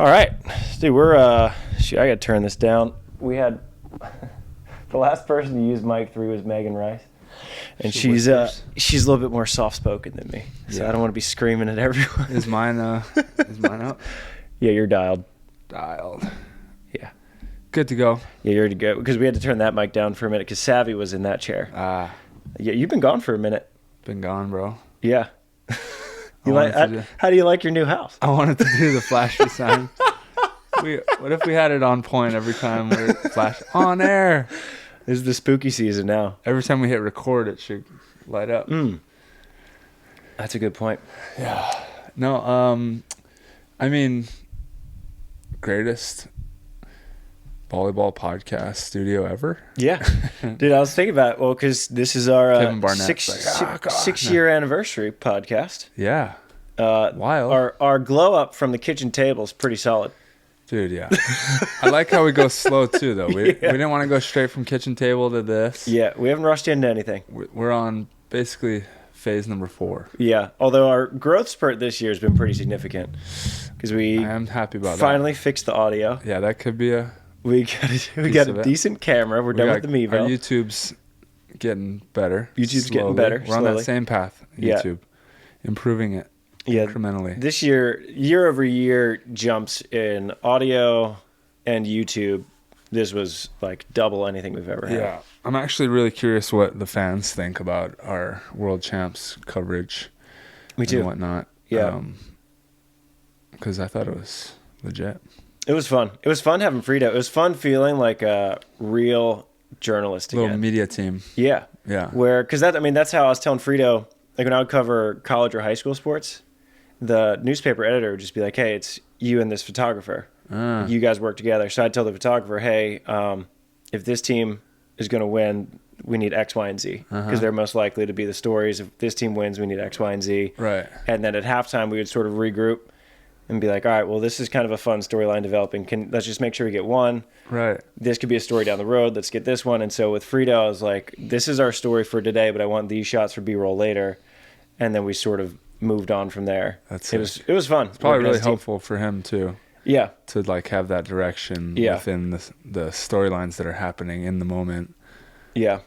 All right, dude, I gotta turn this down. We had the last person to use mic 3 was Megan Rice, and she's a little bit more soft spoken than me, so I don't want to be screaming at everyone. Is mine up? Yeah, you're dialed. Yeah. Good to go. Yeah, you're to go because we had to turn that mic down for a minute because Savvy was in that chair. Yeah, you've been gone for a minute. Been gone, bro. Yeah. How do you like your new house? I wanted to do the flashy sign. What if we had it on point every time we're flash on air? This is the spooky season now. Every time we hit record, it should light up. That's a good point. Yeah. No, I mean, greatest volleyball podcast studio ever. Yeah. Dude, I was thinking about it. Well, because this is our six-year anniversary podcast. Yeah. Wild. Our glow up from the kitchen table is pretty solid. Dude, yeah. I like how we go slow, too, though. We didn't want to go straight from kitchen table to this. Yeah, we haven't rushed into anything. We're on basically phase number 4. Yeah, although our growth spurt this year has been pretty significant. Because I am happy about finally fixed the audio. Yeah, that could be a... We got a decent camera. We're done with the Mewhirter. Our YouTube's getting better. Getting better. We're on that same path. YouTube, improving it incrementally. This year over year jumps in audio and YouTube. This was like double anything we've ever had. Yeah, I'm actually really curious what the fans think about our World Champs coverage. Me too. And whatnot. Yeah. Because I thought it was legit. It was fun. It was fun having Frito. It was fun feeling like a real journalist again. Little media team. Yeah. Yeah. Because that's how I was telling Frito, like when I would cover college or high school sports, the newspaper editor would just be like, hey, it's you and this photographer. You guys work together. So I'd tell the photographer, hey, if this team is going to win, we need X, Y, and Z. Because they're most likely to be the stories. If this team wins, we need X, Y, and Z. Right. And then at halftime, we would sort of regroup and be like, all right, well, this is kind of a fun storyline developing. Let's just make sure we get one. Right. This could be a story down the road. Let's get this one. And so with Frito, I was like, this is our story for today, but I want these shots for B-roll later. And then we sort of moved on from there. It was fun. It's probably really helpful for him too. Yeah. To like have that direction within the storylines that are happening in the moment. Yeah.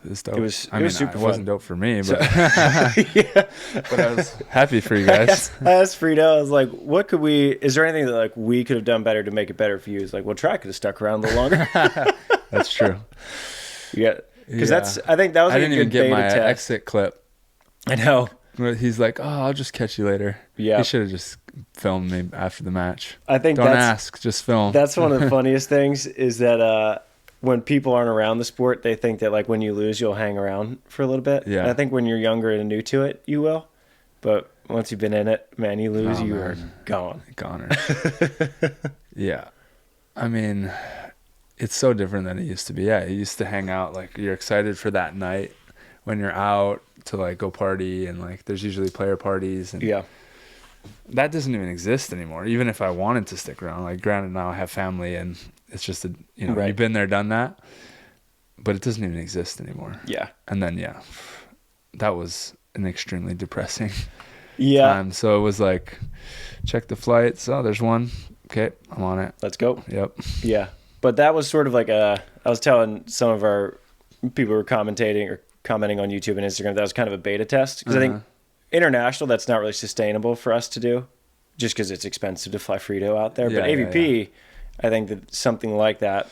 It's dope. It was super fun. It wasn't dope for me, but but I was happy for you guys. I asked Frito, I was like, is there anything that like we could have done better to make it better for you? He's like, well, Track could have stuck around a little longer. That's true. Because I think that was I didn't even get my test. exit clip. I know. He's like, I'll just catch you later. Yeah. He should have just filmed me after the match. I think Don't ask, just film. That's one of the funniest things is that when people aren't around the sport, they think that like when you lose, you'll hang around for a little bit. Yeah. And I think when you're younger and new to it, you will. But once you've been in it, man, you lose, are gone. Goner. Yeah. I mean, it's so different than it used to be. Yeah, you used to hang out, like you're excited for that night when you're out to like go party, and like there's usually player parties, and that doesn't even exist anymore. Even if I wanted to stick around, like granted now I have family and it's just you've been there, done that, but it doesn't even exist anymore. Yeah. And then that was an extremely depressing time. So it was like, check the flights. Oh, there's one. Okay, I'm on it. Let's go. Yep. Yeah. But that was sort of like I was telling some of our people who were commenting on YouTube and Instagram, that was kind of a beta test. Because I think international, that's not really sustainable for us to do just because it's expensive to fly Frito out there. But AVP, I think that something like that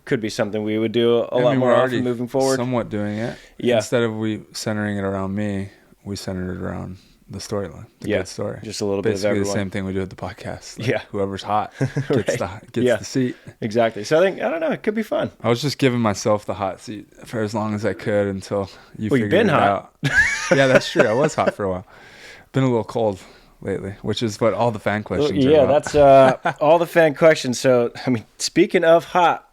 could be something we would do a lot more often moving forward. Somewhat doing it. Yeah. Instead of we centering it around me, we centered it around the storyline, the good story. Just a little bit of everyone. Basically the same thing we do with the podcast. Like whoever's hot gets the seat. Exactly. So I don't know, it could be fun. I was just giving myself the hot seat for as long as I could until you figured it out. Yeah, that's true. I was hot for a while. Been a little cold lately, which is what all the fan questions are about. That's all the fan questions. So, I mean, speaking of hot,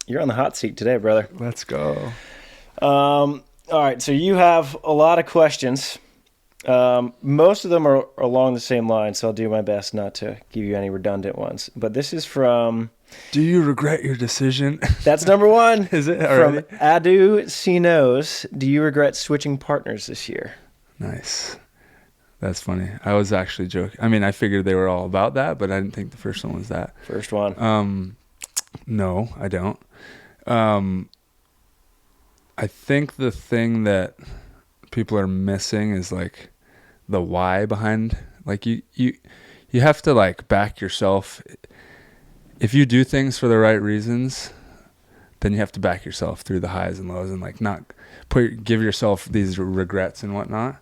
you're on the hot seat today, brother. Let's go. All right, so you have a lot of questions. Most of them are along the same line, so I'll do my best not to give you any redundant ones. But this is from... Do you regret your decision? That's number one. Is it already? From Adu C knows. Do you regret switching partners this year? Nice. That's funny. I was actually joking. I mean, I figured they were all about that, but I didn't think the first one was that. First one. No, I don't. I think the thing that people are missing is like the why behind, like you have to like back yourself. If you do things for the right reasons, then you have to back yourself through the highs and lows, and like not give yourself these regrets and whatnot.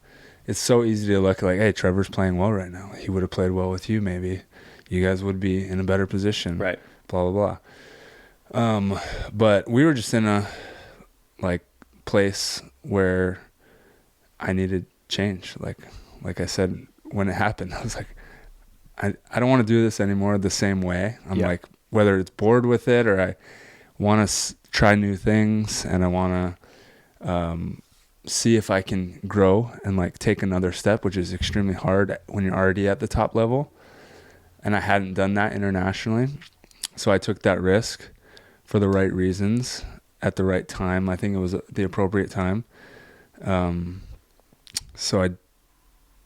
It's so easy to look like, hey, Trevor's playing well right now. He would have played well with you, maybe. You guys would be in a better position. Right. Blah, blah, blah. But we were just in a like place where I needed change. Like I said, when it happened, I was like, I don't want to do this anymore the same way. I'm like, whether it's bored with it or I want to try new things and I want to see if I can grow and like take another step, which is extremely hard when you're already at the top level. And I hadn't done that internationally. So I took that risk for the right reasons at the right time. I think it was the appropriate time. So I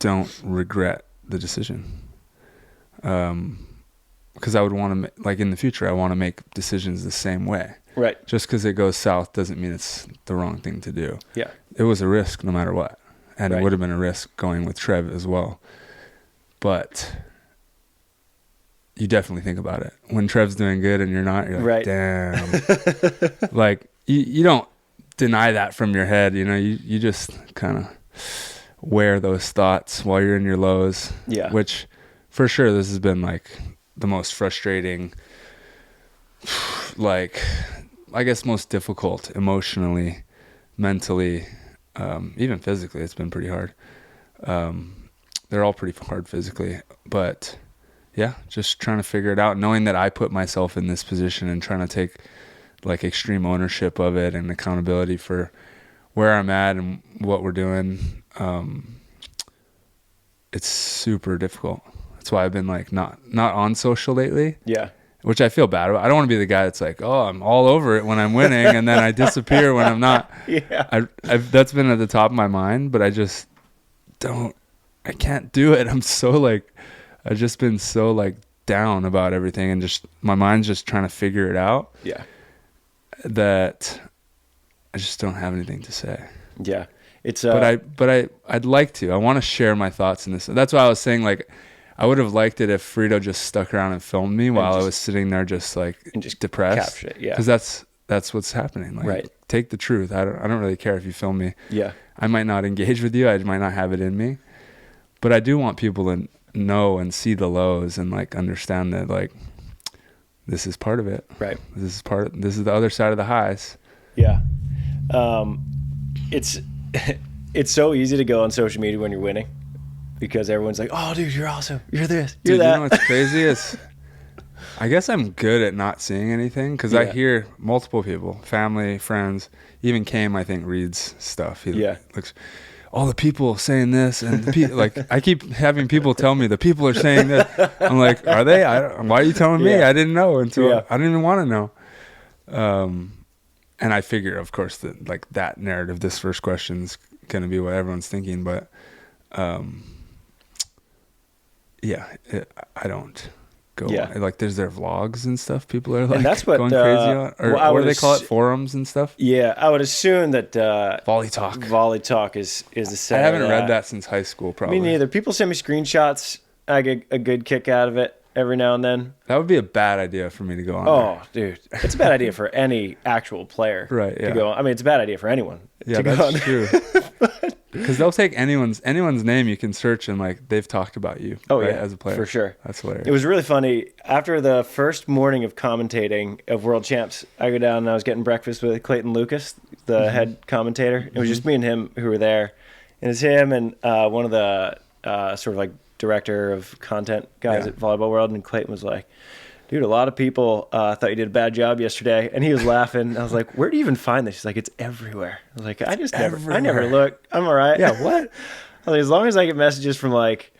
don't regret the decision. Because I would want to, like in the future, I want to make decisions the same way. Right. Just because it goes south doesn't mean it's the wrong thing to do. Yeah. It was a risk no matter what. And Right. It would have been a risk going with Trev as well. But you definitely think about it. When Trev's doing good and you're not, you're like, Right. damn. Like, you don't deny that from your head. You know, you just kind of wear those thoughts while you're in your lows. Yeah. Which, for sure, this has been like the most frustrating, like, I guess most difficult emotionally, mentally, even physically. It's been pretty hard. They're all pretty hard physically, but yeah, just trying to figure it out, knowing that I put myself in this position and trying to take like extreme ownership of it and accountability for where I'm at and what we're doing. It's super difficult. That's why I've been like not on social lately. Yeah. Which I feel bad about. I don't want to be the guy that's like, oh, I'm all over it when I'm winning and then I disappear when I'm not. Yeah. That's been at the top of my mind, but I just I can't do it. I've just been so like down about everything and just my mind's just trying to figure it out. Yeah. That I just don't have anything to say. Yeah. It's but I'd like to. I want to share my thoughts in this. That's why I was saying like I would have liked it if Frito just stuck around and filmed me while I was sitting there just depressed. Capture it, yeah. Because that's what's happening. Like, right. Take the truth. I don't really care if you film me. Yeah. I might not engage with you. I might not have it in me. But I do want people to know and see the lows and like understand that like this is part of it. Right. This is the other side of the highs. Yeah. It's so easy to go on social media when you're winning. Because everyone's like, oh, dude, you're awesome. You're this. You're that. You know what's crazy is I guess I'm good at not seeing anything because I hear multiple people, family, friends, even Chaim, I think, reads stuff. He looks, all the people saying this. And like, I keep having people tell me the people are saying that. I'm like, are they? Why are you telling me? I didn't know until I didn't even want to know. And I figure, of course, that like that narrative, this first question's going to be what everyone's thinking. But I don't go. Like, there's their vlogs and stuff. People are like and that's what, going crazy on, or what do they call it? Forums and stuff. Yeah, I would assume that Volley Talk. Volley Talk is the same. I haven't read that since high school. Probably me neither. People send me screenshots. I get a good kick out of it every now and then. That would be a bad idea for me to go on. Oh, dude, it's a bad idea for any actual player. Right. Yeah. To go on. I mean, it's a bad idea for anyone. Yeah, to go that's on. true. Because they'll take anyone's name you can search and like they've talked about you. Oh, right, yeah, as a player. for sure. That's hilarious. It was really funny. After the first morning of commentating of World Champs, I go down and I was getting breakfast with Clayton Lucas, the head commentator. It was just me and him who were there. And it's him and one of the sort of like director of content guys at Volleyball World. And Clayton was like, dude, a lot of people thought you did a bad job yesterday. And he was laughing. I was like, where do you even find this? He's like, it's everywhere. I was like, I never look. I'm all right. Yeah, what? I was like, as long as I get messages from like,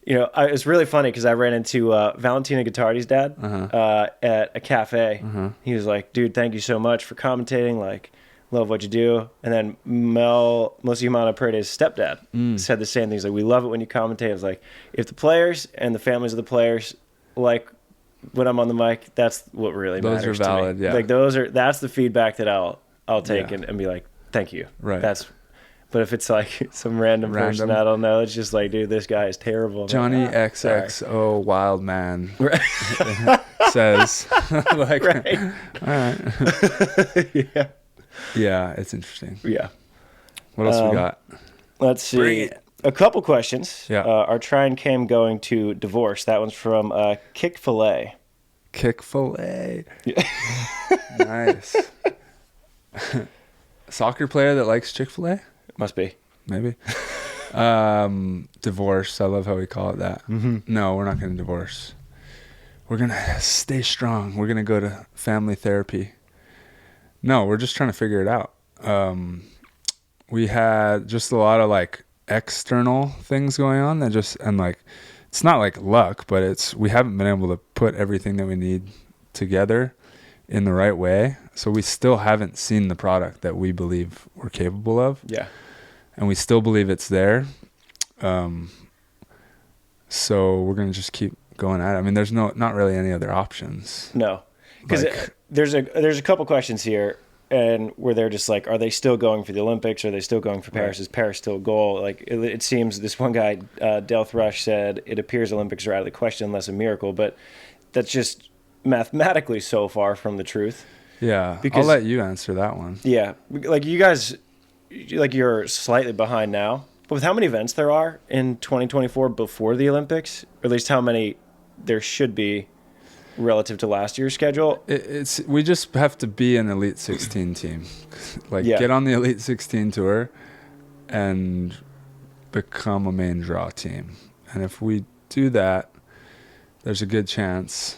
it's really funny because I ran into Valentina Guittardi's dad at a cafe. He was like, dude, thank you so much for commentating. Like, love what you do. And then Melissa Humana Paredes' stepdad said the same things. Like, we love it when you commentate. It's like, if the players and the families of the players like when I'm on the mic, that's what really matters. Those are valid, to me. yeah. Like, that's the feedback that I'll take and be like, thank you. Right. But if it's like some random person I don't know, it's just like, dude, this guy is terrible. Johnny XXO Wild Man says, like, right. All right. Yeah, it's interesting. Yeah. What else we got? Let's see. A couple questions. Yeah. Are Try and Cam going to divorce? That one's from Kick-fil-A. Kick-fil-A. Yeah. Nice. Soccer player that likes Chick-fil-A? Must be. Maybe. Divorce. I love how we call it that. Mm-hmm. No, we're not going to divorce. We're going to stay strong. We're going to go to family therapy. No, we're just trying to figure it out. We had just a lot of like external things going on and like, it's not like luck, but we haven't been able to put everything that we need together in the right way. So we still haven't seen the product that we believe we're capable of. Yeah. And we still believe it's there. So we're going to just keep going at it. I mean, there's not really any other options. No. Because there's a couple questions here, and where they're just like, are they still going for the Olympics? Are they still going for Paris? Right. Is Paris still a goal? Like, it seems this one guy, Del Thrush, said, it appears Olympics are out of the question unless a miracle. But that's just mathematically so far from the truth. Yeah. Because, I'll let you answer that one. Yeah. Like, you guys, like, you're slightly behind now. But with how many events there are in 2024 before the Olympics, or at least how many there should be relative to last year's schedule, we just have to be an Elite 16 team. Like, get on the Elite 16 tour and become a main draw team. And if we do that, there's a good chance,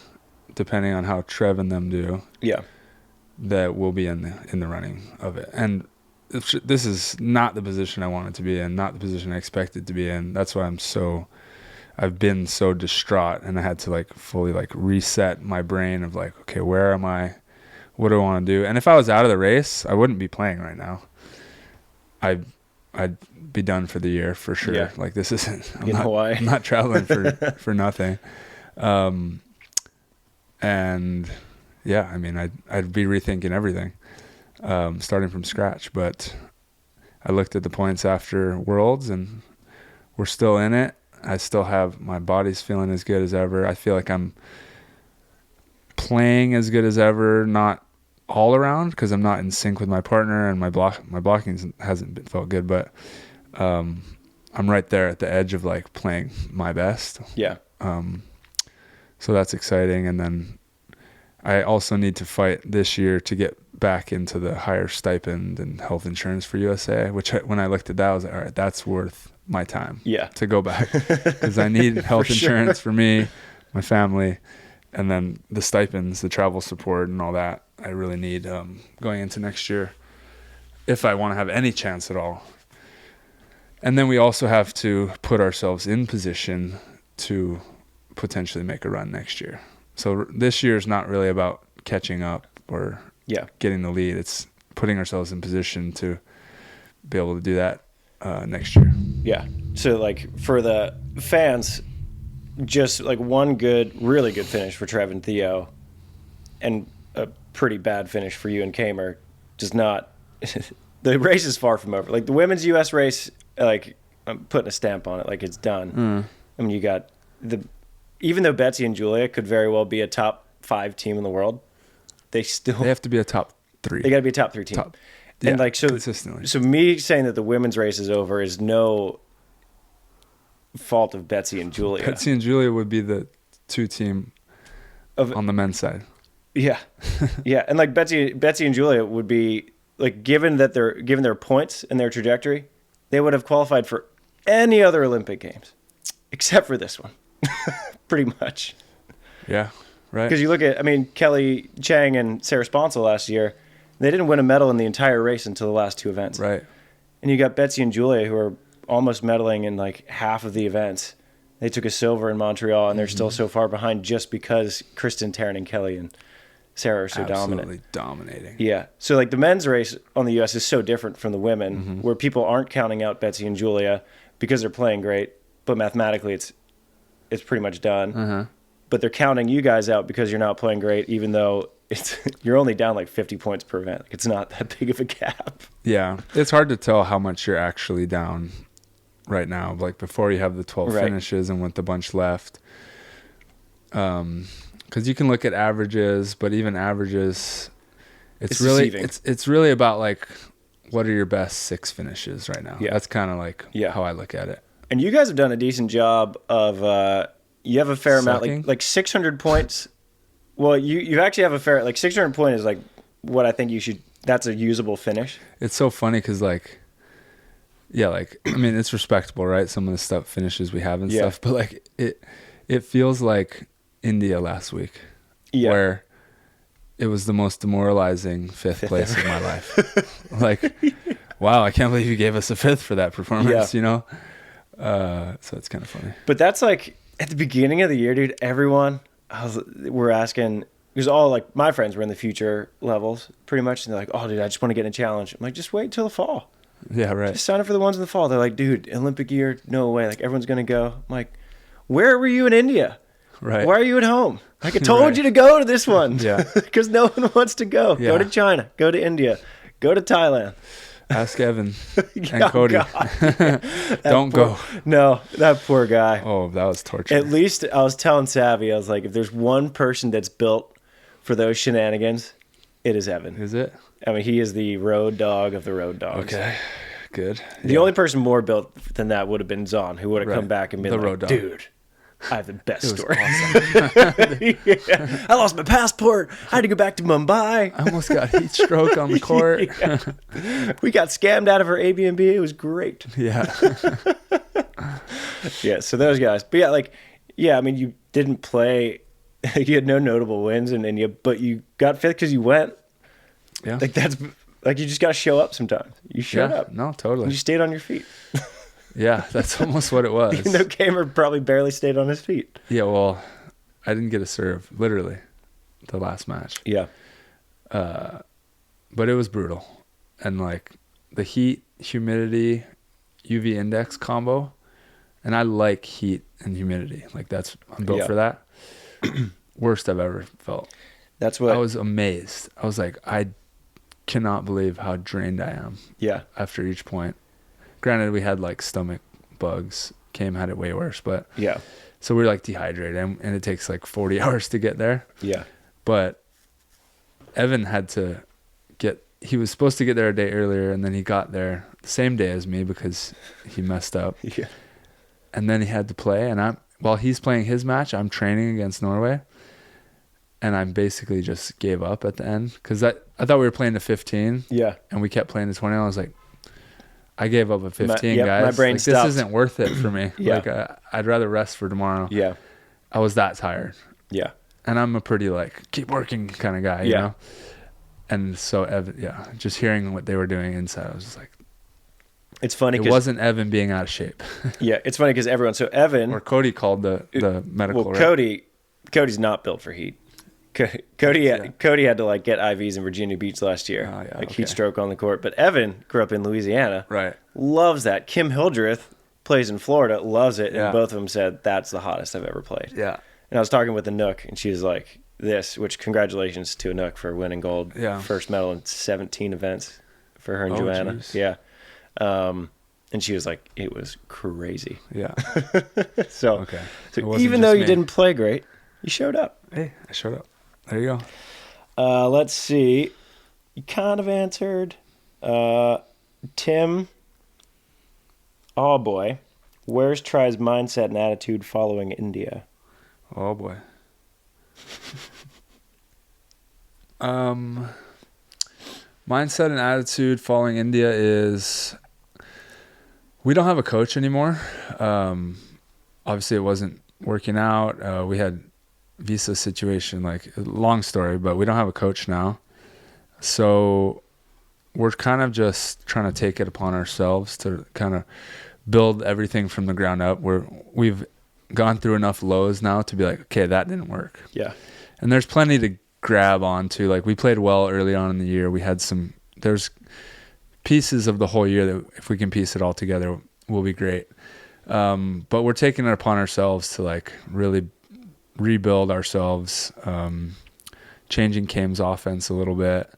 depending on how Trev and them do, that we'll be in the running of it. And this is not the position I wanted to be in, not the position I expected to be in. That's why I've been so distraught, and I had to like fully like reset my brain of like, okay, where am I? What do I want to do? And if I was out of the race, I wouldn't be playing right now. I'd be done for the year for sure. Yeah. Like, this isn't, I'm not traveling for nothing. And yeah, I mean, I'd be rethinking everything, starting from scratch. But I looked at the points after Worlds, and we're still in it. I still have, my body's feeling as good as ever. I feel like I'm playing as good as ever, not all around, because I'm not in sync with my partner, and my blocking hasn't felt good, but I'm right there at the edge of like playing my best. Yeah. So that's exciting. And then I also need to fight this year to get back into the higher stipend and health insurance for USA, which when I looked at that, I was like, all right, that's worth my time to go back, because I need health insurance for me, my family, and then the stipends, the travel support and all that I really need going into next year if I want to have any chance at all. And then we also have to put ourselves in position to potentially make a run next year. So this year is not really about catching up or getting the lead. It's putting ourselves in position to be able to do that next year. Yeah. So like for the fans, just like one really good finish for Trev and Theo, and a pretty bad finish for you and Kamer does not. The race is far from over. Like the women's U.S. race, like I'm putting a stamp on it, like it's done. I mean, you got even though Betsy and Julia could very well be a top 5 team in the world, they have to be a top 3. They got to be a top 3 team. And like so consistently. So me saying that the women's race is over is no fault of Betsy and Julia. Betsy and Julia would be the 2 team on the men's side. Yeah. Yeah. And like Betsy and Julia would be like, given their points and their trajectory, they would have qualified for any other Olympic Games except for this one. Pretty much. Yeah. Right. Because you look at, I mean, Kelly Chang and Sarah Sponcil last year, they didn't win a medal in the entire race until the last 2 events. Right. And you got Betsy and Julia, who are almost medaling in like half of the events. They took a silver in Montreal, and they're still so far behind just because Kristen, Taryn, and Kelly and Sarah are so absolutely dominating. Yeah. So like the men's race on the U.S. is so different from the women, where people aren't counting out Betsy and Julia because they're playing great, but mathematically it's pretty much done. But they're counting you guys out because you're not playing great, even though you're only down like 50 points per event. Like, it's not that big of a gap. Yeah, it's hard to tell how much you're actually down right now. Like before you have the 12 finishes and with the bunch left. Because you can look at averages, but even averages, it's really deceiving. It's really about like what are your best 6 finishes right now. Yeah. That's kind of like how I look at it. And you guys have done a decent job of you have a fair amount, like 600 points. Well, you actually have a fair, like 600 point is like what I think you should. That's a usable finish. It's so funny because like, yeah, like I mean it's respectable, right? Some of the stuff finishes we have and stuff, but like it feels like India last week, where it was the most demoralizing fifth place of my life. Like, wow, I can't believe you gave us a 5th for that performance, you know? So it's kind of funny. But that's like at the beginning of the year, dude, we're asking, because all like my friends were in the future levels pretty much. And they're like, oh, dude, I just want to get in a challenge. I'm like, just wait till the fall. Yeah, right. Just sign up for the ones in the fall. They're like, dude, Olympic year, no way. Like everyone's going to go. I'm like, where were you in India? Right. Why are you at home? Like I told you to go to this one. Yeah. Because no one wants to go. Yeah. Go to China. Go to India. Go to Thailand. Ask Evan and Cody. Don't go. No, that poor guy. Oh, that was torture. At least I was telling Savvy, I was like, if there's one person that's built for those shenanigans, it is Evan. Is it? I mean, he is the road dog of the road dogs. Okay. Good. The only person more built than that would have been Zahn, who would have come back and been like, dude, I have the best story. Awesome. I lost my passport. I had to go back to Mumbai. I almost got heat stroke on the court. We got scammed out of our Airbnb. It was great. Yeah. Yeah, so those guys. But yeah, I mean, you didn't play. You had no notable wins, but you got 5th because you went. Yeah. Like that's like you just got to show up sometimes. You showed up. No, totally. And you stayed on your feet. Yeah, that's almost what it was. Even though Kamer probably barely stayed on his feet. Yeah, well, I didn't get a serve, literally, the last match. Yeah. But it was brutal. And, like, the heat, humidity, UV index combo, and I like heat and humidity. Like, I'm built for that. Worst I've ever felt. That's what... I was amazed. I was like, I cannot believe how drained I am. Yeah. After each point. Granted, we had like stomach bugs. Cam had it way worse, but yeah. So we were like dehydrated, and it takes like 40 hours to get there. Yeah. But Evan had to he was supposed to get there a day earlier, and then he got there the same day as me because he messed up. Yeah. And then he had to play, and while he's playing his match, I'm training against Norway, and I basically just gave up at the end because I thought we were playing to 15. Yeah. And we kept playing to 20. And I was like, I gave up at 15, guys. My brain like, stopped. This isn't worth it for me. Yeah. Like, I'd rather rest for tomorrow. Yeah. I was that tired. Yeah. And I'm a pretty, like, keep working kind of guy, you know? And so, Evan, just hearing what they were doing inside, I was just like, it's funny because it wasn't Evan being out of shape. Yeah, it's funny because Evan... Or Cody called the medical, well, right? Cody's not built for heat. Cody had to like get IVs in Virginia Beach last year, heat stroke on the court. But Evan grew up in Louisiana, right? Loves that. Kim Hildreth plays in Florida, loves it, and both of them said that's the hottest I've ever played. Yeah. And I was talking with Anouk, and she was like, "Which congratulations to Anouk for winning gold, first medal in 17 events for her and Joanna." Geez. Yeah. And she was like, "It was crazy." Yeah. So even though you didn't play great, you showed up. Hey, I showed up. There you go. Let's see. You kind of answered. Tim. Oh, boy. Where's Try's mindset and attitude following India? Oh, boy. Mindset and attitude following India is we don't have a coach anymore. Obviously, it wasn't working out. We had visa situation, like long story, but we don't have a coach now. So we're kind of just trying to take it upon ourselves to kind of build everything from the ground up. We've gone through enough lows now to be like, okay, that didn't work. Yeah. And there's plenty to grab onto. Like, we played well early on in the year. There's pieces of the whole year that if we can piece it all together, will be great. But we're taking it upon ourselves to like really rebuild ourselves, changing Came's offense a little bit,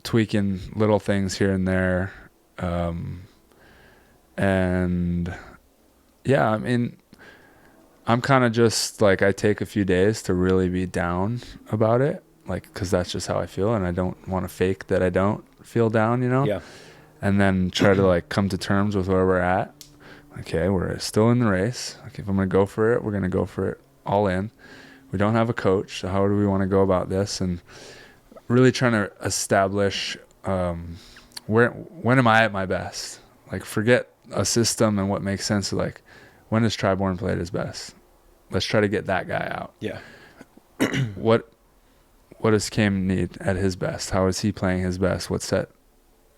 tweaking little things here and there. And yeah, I mean, I'm kind of just like, I take a few days to really be down about it, like, cause that's just how I feel. And I don't want to fake that I don't feel down, you know? Yeah. And then try to like come to terms with where we're at. Okay, we're still in the race. Like, if I'm going to go for it, we're going to go for it all in. We don't have a coach, so how do we want to go about this? And really trying to establish when am I at my best? Like, forget a system and what makes sense. Like, when does Bourne play at his best? Let's try to get that guy out. Yeah. What does Cam need at his best? How is he playing his best? What set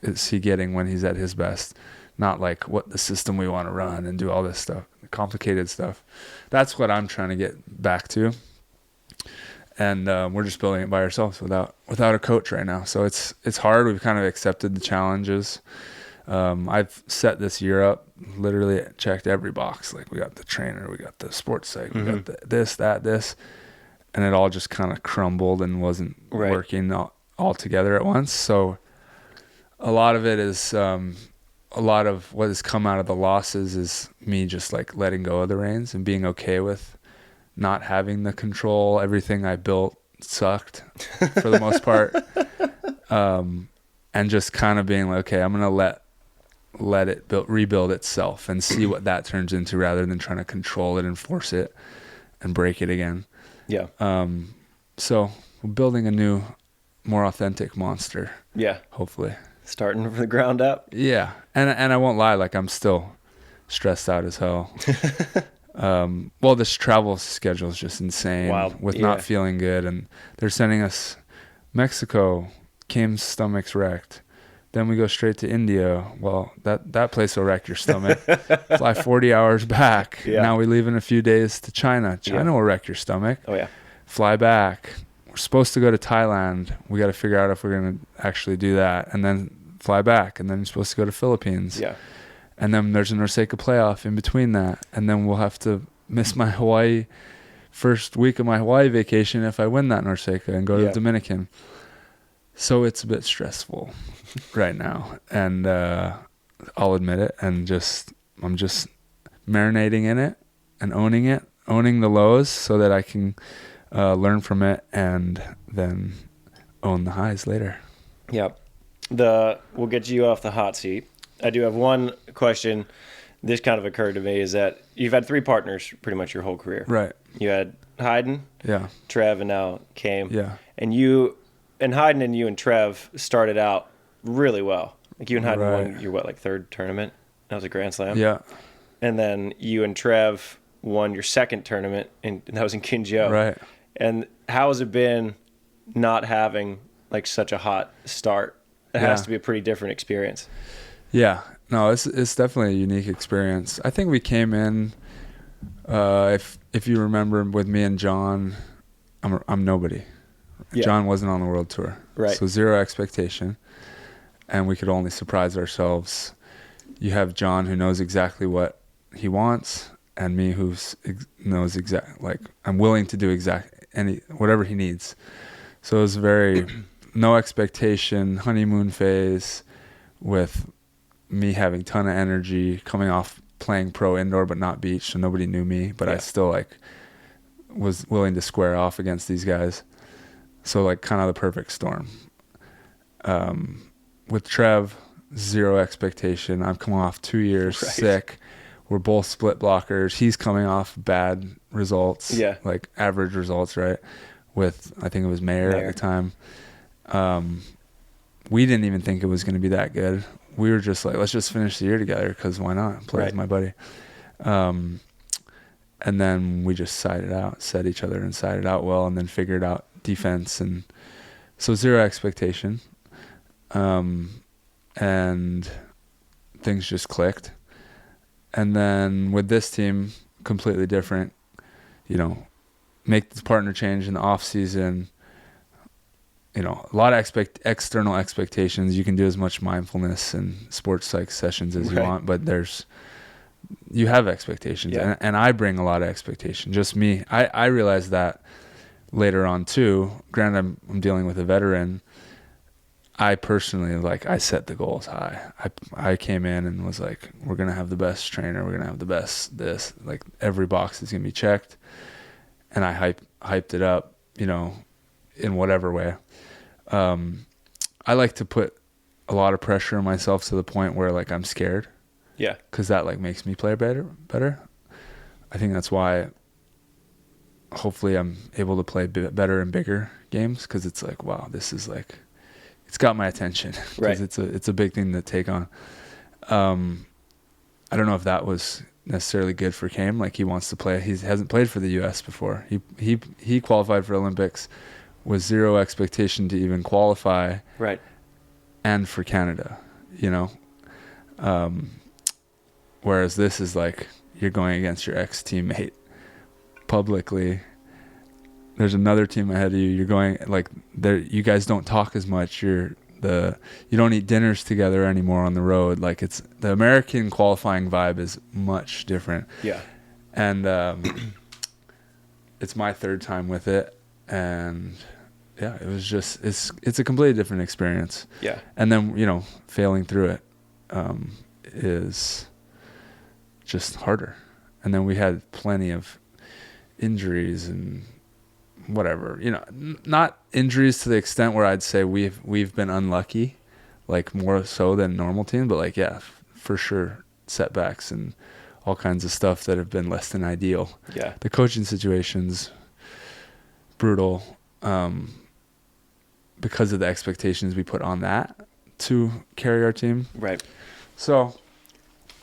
is he getting when he's at his best? Not like what the system we want to run and do all this stuff, complicated stuff. That's what I'm trying to get back to. And we're just building it by ourselves without a coach right now. So it's hard. We've kind of accepted the challenges. I've set this year up, literally checked every box. Like, we got the trainer, we got the sports psych, we got this. And it all just kind of crumbled and wasn't working all together at once. So a lot of it is, a lot of what has come out of the losses is me just like letting go of the reins and being okay with not having the control. Everything I built sucked for the most part. And just kind of being like, okay, I'm going to let it rebuild itself and see what that turns into, rather than trying to control it and force it and break it again. Yeah. So we're building a new, more authentic monster. Yeah. Hopefully. Starting from the ground up. Yeah. And I won't lie, like, I'm still stressed out as hell. Well, this travel schedule is just insane. Wild. With not feeling good. And they're sending us Mexico, Kim's stomach's wrecked. Then we go straight to India. Well, that place will wreck your stomach. Fly 40 hours back. Yeah. Now we leave in a few days to China. China will wreck your stomach. Oh, yeah. Fly back. We're supposed to go to Thailand. We got to figure out if we're going to actually do that. And then fly back. And then you're supposed to go to Philippines. Yeah. And then there's a NCAA playoff in between that. And then we'll have to miss my first week of my Hawaii vacation if I win that NCAA and go to the Dominican. So it's a bit stressful right now. And I'll admit it. And I'm just marinating in it and owning the lows so that I can learn from it and then own the highs later. Yep. We'll get you off the hot seat. I do have one question. This kind of occurred to me, is that you've had 3 partners pretty much your whole career. Right. You had Hayden, Trev, and now Chaim. Yeah. And Hayden and you and Trev started out really well. Like, you and Hayden won your third tournament? That was a Grand Slam. Yeah. And then you and Trev won your second tournament, and that was in Kinjo. Right. And how has it been not having like such a hot start? It has to be a pretty different experience. Yeah. No, it's definitely a unique experience. I think we came in, if you remember, with me and John, I'm nobody. Yeah. John wasn't on the world tour. Right. So 0 expectation. And we could only surprise ourselves. You have John, who knows exactly what he wants, and me, who knows I'm willing to do whatever he needs. So it was very no expectation, honeymoon phase, with me having a ton of energy, coming off playing pro indoor but not beach, so nobody knew me, but I still was willing to square off against these guys. So kind of the perfect storm. With Trev, 0 expectation. I'm coming off 2 years sick. We're both split blockers. He's coming off bad results, like average results, right? With, I think it was Mayer at the time. We didn't even think it was going to be that good. We were just like, let's just finish the year together, because why not? Play with my buddy. And then we just set each other and sided out well, and then figured out defense. And so 0 expectation. And things just clicked. And then with this team, completely different. make the partner change in the off season. You know, a lot of external expectations. You can do as much mindfulness and sports psych sessions as you want, but you have expectations, and I bring a lot of expectation. Just me. I realized that later on too. Granted, I'm dealing with a veteran. I personally, like, I set the goals high. I came in and was like, we're gonna have the best trainer. We're gonna have the best this. Like, every box is gonna be checked, and I hyped it up. You know, in whatever way. I like to put a lot of pressure on myself to the point where, like, I'm scared. Yeah. Because that, like, makes me play better. I think that's why hopefully I'm able to play better in bigger games, because it's like, wow, this is like, it's got my attention. Right. It's a big thing to take on. I don't know if that was necessarily good for Chaim. Like, he wants to play. He hasn't played for the U.S. before. He qualified for Olympics with zero expectation to even qualify. Right. And for Canada, you know. Whereas this is like, you're going against your ex-teammate publicly. There's another team ahead of you. You're going, like, there. You guys don't talk as much. You don't eat dinners together anymore on the road. Like, it's the American qualifying vibe is much different. Yeah. And it's my third time with it, and yeah, it was just it's a completely different experience. Yeah. And then, you know, failing through it is just harder. And then we had plenty of injuries and whatever, you know, not injuries to the extent where I'd say we've been unlucky, like more so than normal team, but like, yeah, for sure, setbacks and all kinds of stuff that have been less than ideal. Yeah. The coaching situation's brutal because of the expectations we put on that to carry our team. Right. So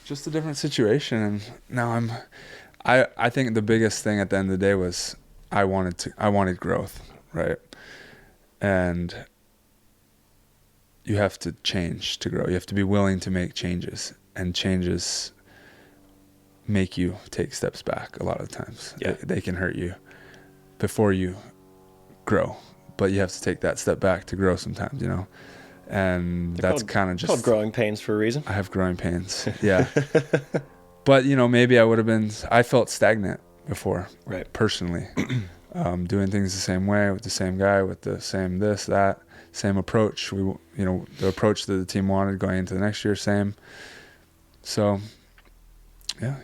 just a different situation. And now I think the biggest thing at the end of the day was I wanted growth, right? And you have to change to grow. You have to be willing to make changes, and changes make you take steps back a lot of times. Yeah. They can hurt you before you grow, but you have to take that step back to grow sometimes, you know? And that's kind of just called growing pains for a reason. I have growing pains. Yeah. But, you know, maybe I felt stagnant before, right? Personally, doing things the same way with the same guy, with the same this, that, same approach. The approach that the team wanted going into the next year, same. So, yeah,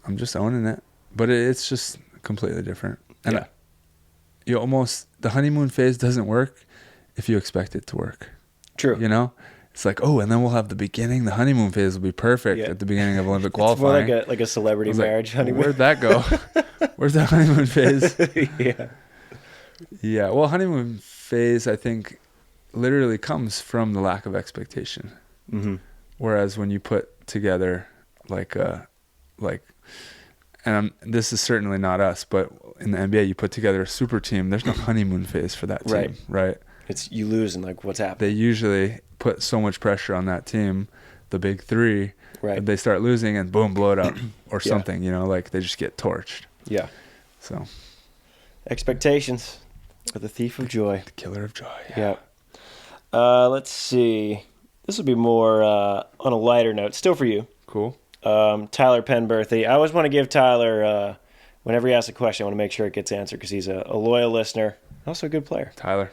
I'm just owning it, but it's just completely different. And the honeymoon phase doesn't work if you expect it to work. True. You know, it's like, oh, and then we'll have the honeymoon phase will be perfect at the beginning of Olympic qualifying. It's more like a celebrity marriage honeymoon. Where'd that go? Where's that honeymoon phase? Yeah. Yeah. Well, honeymoon phase, I think, literally comes from the lack of expectation. Mm-hmm. Whereas when you put together and this is certainly not us, but in the NBA, you put together a super team. There's no honeymoon phase for that team, right? It's you lose and like what's happening. They usually put so much pressure on that team, the big three, right? They start losing and boom, blow it up or something. You know, like they just get torched. Yeah. So expectations are the thief of joy. The killer of joy. Yeah. Let's see. This would be more on a lighter note. Still for you. Cool. Tyler Penberthy. I always want to give Tyler, whenever he asks a question, I want to make sure it gets answered because he's a loyal listener. Also a good player. Tyler.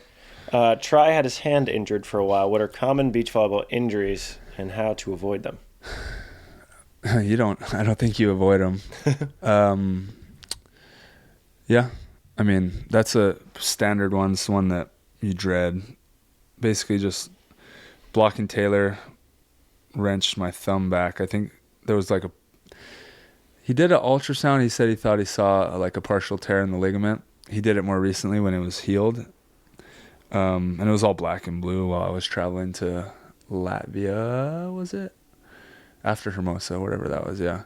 Try had his hand injured for a while. What are common beach volleyball injuries and how to avoid them? I don't think you avoid them. Yeah. I mean, that's a standard one. It's one that you dread. Basically just blocking Taylor, wrenched my thumb back. I think there was he did an ultrasound. He said he thought he saw a partial tear in the ligament. He did it more recently when it was healed. And it was all black and blue while I was traveling to Latvia, was it? After Hermosa, whatever that was, yeah.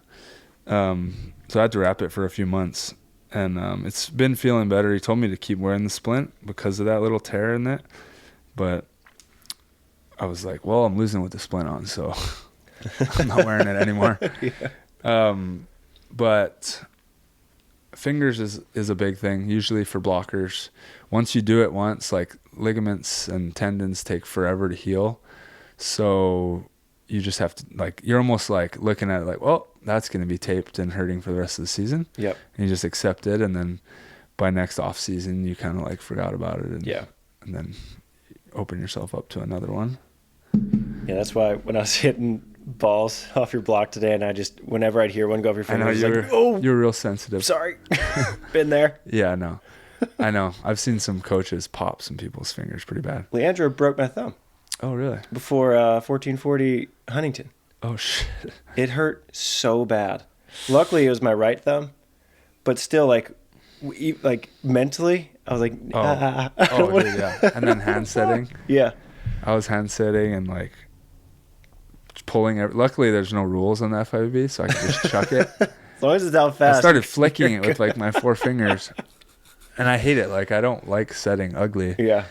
So I had to wrap it for a few months. And it's been feeling better. He told me to keep wearing the splint because of that little tear in it. But I was like, well, I'm losing with the splint on, so I'm not wearing it anymore. Yeah. But fingers is a big thing, usually for blockers. Once you do it once, like ligaments and tendons take forever to heal. So you just have to, like, you're almost like looking at it like, well, that's going to be taped and hurting for the rest of the season. Yep. And you just accept it. And then by next off season, you kind of like forgot about it. And, and then open yourself up to another one. Yeah, that's why when I was hitting balls off your block today, and I just, whenever I'd hear one go off your finger, I was like, oh, you're real sensitive. Sorry. Been there. Yeah, no. I know. I've seen some coaches pop some people's fingers pretty bad. Leandro broke my thumb. Oh, really? Before 1440 Huntington. Oh, shit. It hurt so bad. Luckily, it was my right thumb, but still, like mentally, I was like, dude, yeah. And then hand setting. Yeah. I was hand setting and like pulling. Luckily, there's no rules on the FIVB, so I could just chuck it. As long as it's out fast. I started flicking it with like my 4 fingers, and I hate it. Like, I don't like setting ugly. Yeah.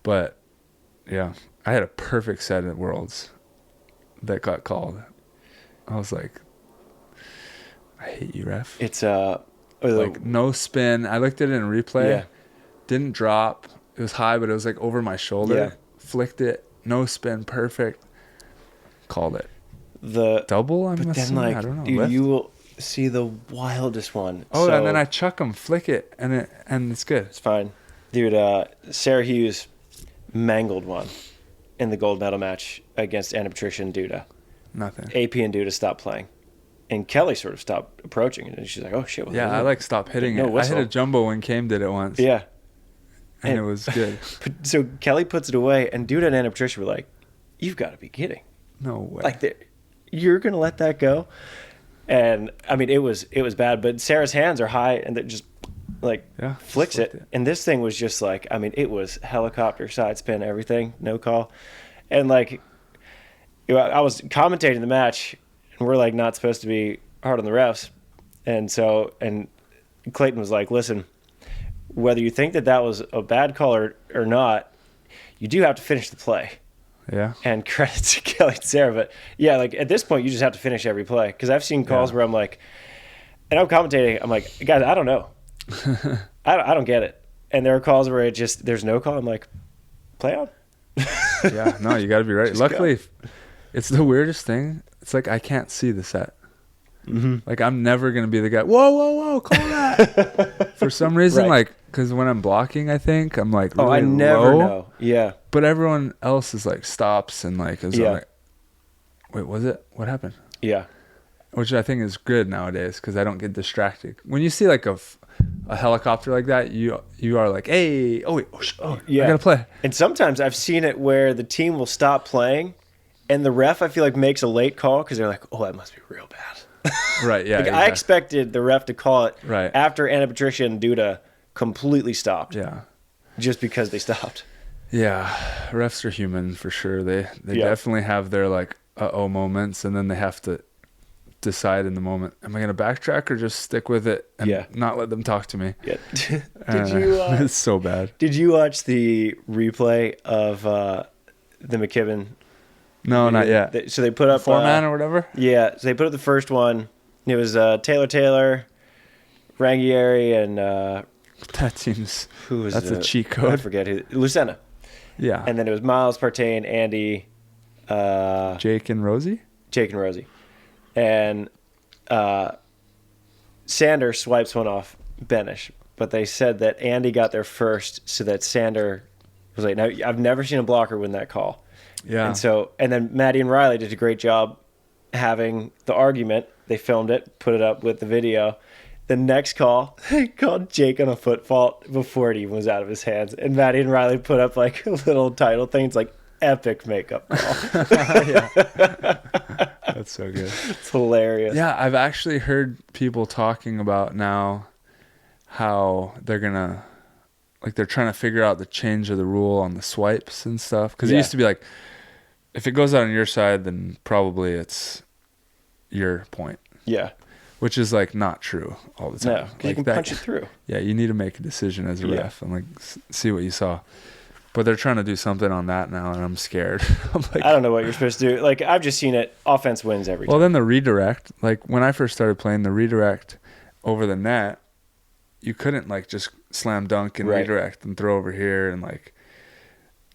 But yeah, I had a perfect set at Worlds that got called. I was like, I hate you, ref. It's like no spin. I looked at it in replay. Yeah. Didn't drop. It was high, but it was like over my shoulder. Yeah. Flicked it. No spin. Perfect. Called it. The double. I'm but assuming. Then, like, I don't know. Dude, you will see the wildest one. Oh, and then I chuck them, flick it, and it's good. It's fine, dude. Sarah Hughes mangled one in the gold medal match against Anna Patricia and Duda. Nothing. AP and Duda stopped playing, and Kelly sort of stopped approaching it, and she's like, "Oh shit!" Yeah, I like stopped hitting it. Whistle. I hit a jumbo when Kame did it once. Yeah, and it was good. So Kelly puts it away, and Duda and Anna Patricia were like, "You've got to be kidding." No way. Like, you're gonna let that go? And I mean, it was bad. But Sarah's hands are high, and it just flicks it. And this thing was just like, I mean, it was helicopter, side spin, everything, no call. And like, I was commentating the match, and we're like not supposed to be hard on the refs, and Clayton was like, "Listen, whether you think that was a bad call or not, you do have to finish the play." Yeah. And credit to Kelly and Sarah. But yeah, like at this point, you just have to finish every play. Because I've seen calls where I'm like, and I'm commentating, I'm like, guys, I don't know. I don't get it. And there are calls where there's no call. I'm like, play on. Yeah, no, you got to be right. Luckily, it's the weirdest thing. It's like I can't see the set. Mm-hmm. Like I'm never going to be the guy, whoa, call that. For some reason, right. Like, because when I'm blocking, I think, I'm like really I never low. know. Yeah. But everyone else is like stops and like is like, wait, was it? What happened? Yeah. Which I think is good nowadays because I don't get distracted. When you see like a helicopter like that, you are like, hey, I gotta play. And sometimes I've seen it where the team will stop playing, and the ref I feel like makes a late call because they're like, oh, that must be real bad. Right. Yeah. Like, I expected the ref to call it right after Anna Patricia and Duda completely stopped. Yeah. Just because they stopped. Yeah, refs are human for sure. They definitely have their like uh-oh moments, and then they have to decide in the moment, am I going to backtrack or just stick with it and not let them talk to me? Yeah. Did you? It's so bad. Did you watch the replay of the McKibben? No, not yet. So they put up 4-man or whatever. Yeah, so they put up the first one. It was Taylor, Rangieri, and that seems that's a cheat I code. forget who. Lucena. Yeah. And then it was Miles, Partain, Andy, Jake and Rosie. And Sander swipes one off Benish, but they said that Andy got there first, so that Sander was like, "Now I've never seen a blocker win that call." Yeah. And then Maddie and Riley did a great job having the argument. They filmed it, put it up with the video. The next call, they called Jake on a foot fault before it even was out of his hands. And Maddie and Riley put up like a little title thing. It's like epic makeup call. That's so good. It's hilarious. Yeah, I've actually heard people talking about now how they're going to, like they're trying to figure out the change of the rule on the swipes and stuff. Because it used to be like, if it goes out on your side, then probably it's your point. Yeah. Which is like not true all the time. No, because you can punch it through. Yeah, you need to make a decision as a ref and like see what you saw. But they're trying to do something on that now, and I'm scared. I'm like, I don't know what you're supposed to do. Like, I've just seen it. Offense wins every time. Well, then the redirect. Like when I first started playing, the redirect over the net you couldn't like just slam dunk and Right. redirect and throw over here and like.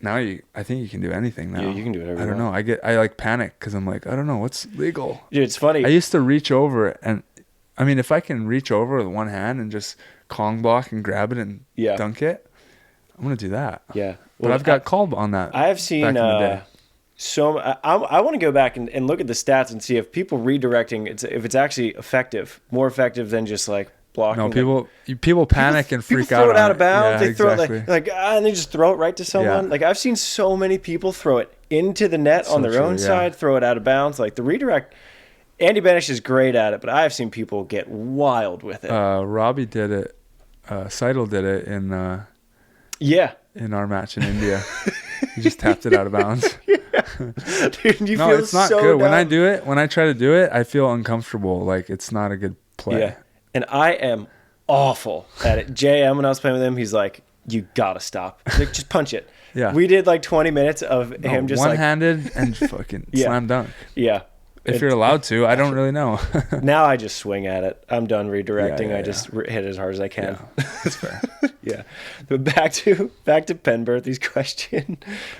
Now I think you can do anything now. Yeah, you can do whatever I you don't know. I like panic because I'm like, I don't know what's legal. Dude, it's funny. I used to reach over and, I mean, if I can reach over with one hand and just Kong block and grab it and dunk it, I'm gonna do that. Yeah, but I've got called on that. I've seen so I want to go back and look at the stats and see if people redirecting if it's actually effective, more effective than just like blocking. No, people panic and freak out. Throw it out of bounds. Yeah, they throw exactly. it like and they just throw it right to someone. Yeah. Like I've seen so many people throw it into the net on their own side, throw it out of bounds. Like the redirect. Andy Banish is great at it, but I have seen people get wild with it. Robbie did it. Seidel did it in our match in India. He just tapped it out of bounds. Dude, no, it's not good. Dumb. When I try to do it, I feel uncomfortable. Like it's not a good play. Yeah. And I am awful at it. JM, when I was playing with him, he's like, you gotta stop. He's like, just punch it. Yeah. We did like 20 minutes of him just one-handed and fucking slam dunk. Yeah. If you're allowed to, I don't really know. Now I just swing at it. I'm done redirecting. I just hit as hard as I can. Yeah, that's fair. Yeah. But back to Penberthy's question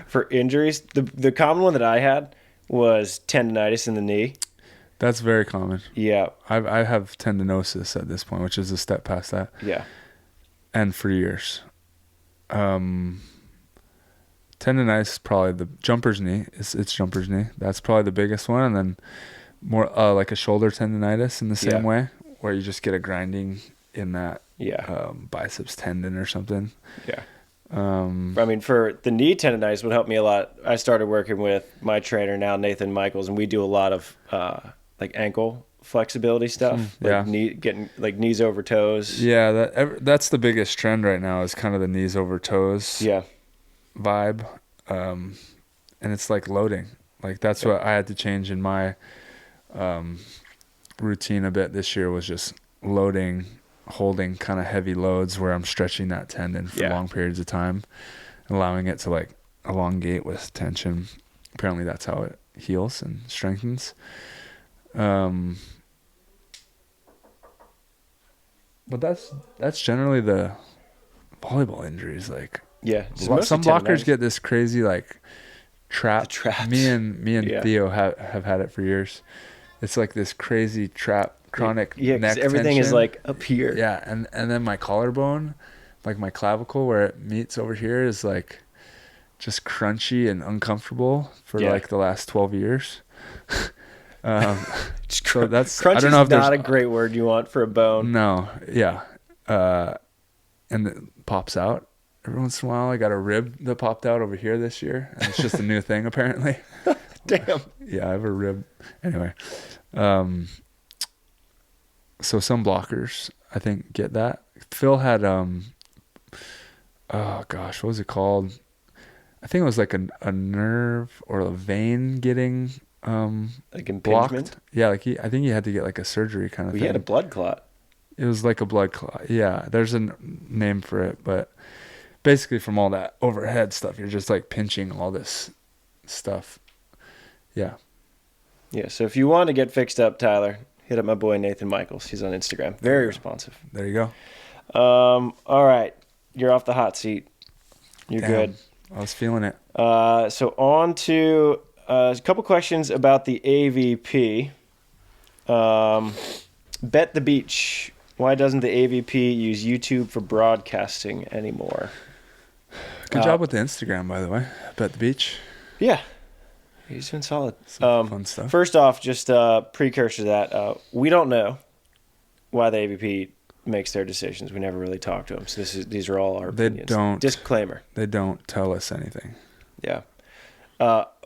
for injuries. The common one that I had was tendonitis in the knee. That's very common. Yeah. I have tendinosis at this point, which is a step past that. Yeah. And for years. Tendonitis is probably the jumper's knee. It's jumper's knee. That's probably the biggest one. And then more like a shoulder tendonitis in the same way, where you just get a grinding in that biceps tendon or something. Yeah. I mean, for the knee tendonitis would help me a lot. I started working with my trainer now, Nathan Michaels, and we do a lot of like ankle flexibility stuff. Getting like knees over toes. Yeah, that's the biggest trend right now is kind of the knees over toes. Yeah. Vibe, and it's like loading. Like that's what I had to change in my routine a bit this year, was just loading, holding kind of heavy loads where I'm stretching that tendon for long periods of time, allowing it to like elongate with tension. Apparently that's how it heals and strengthens. But that's generally the volleyball injuries. Like some blockers get this crazy like trap. Me and Theo have had it for years. It's like this crazy trap, chronic neck everything tension. is like up here. Yeah, and then my collarbone, like my clavicle where it meets over here, is like just crunchy and uncomfortable for like the last 12 years. So that's crunchy. I don't know if not a great word you want for a bone. No, yeah, and it pops out every once in a while. I got a rib that popped out over here this year, and it's just a new thing apparently. Damn. Yeah, I have a rib. Anyway, so some blockers I think get that. Phil had oh gosh, what was it called? I think it was like a nerve or a vein getting like impingement. Blocked. Yeah, like I think he had to get like a surgery kind of thing. He had a blood clot. It was like a blood clot. Yeah, there's a name for it, but basically from all that overhead stuff, you're just like pinching all this stuff. Yeah. Yeah. So if you want to get fixed up, Tyler, hit up my boy Nathan Michaels. He's on Instagram. Very responsive. There you go. All right. You're off the hot seat. You're good. I was feeling it. So on to a couple questions about the AVP. Bet the Beach. Why doesn't the AVP use YouTube for broadcasting anymore? Good job with the Instagram, by the way. Bet the Beach. Yeah. He's been solid. Fun stuff. First off, just precursor to that, we don't know why the AVP makes their decisions. We never really talk to them. So these are all our opinions. Disclaimer. They don't tell us anything. Yeah.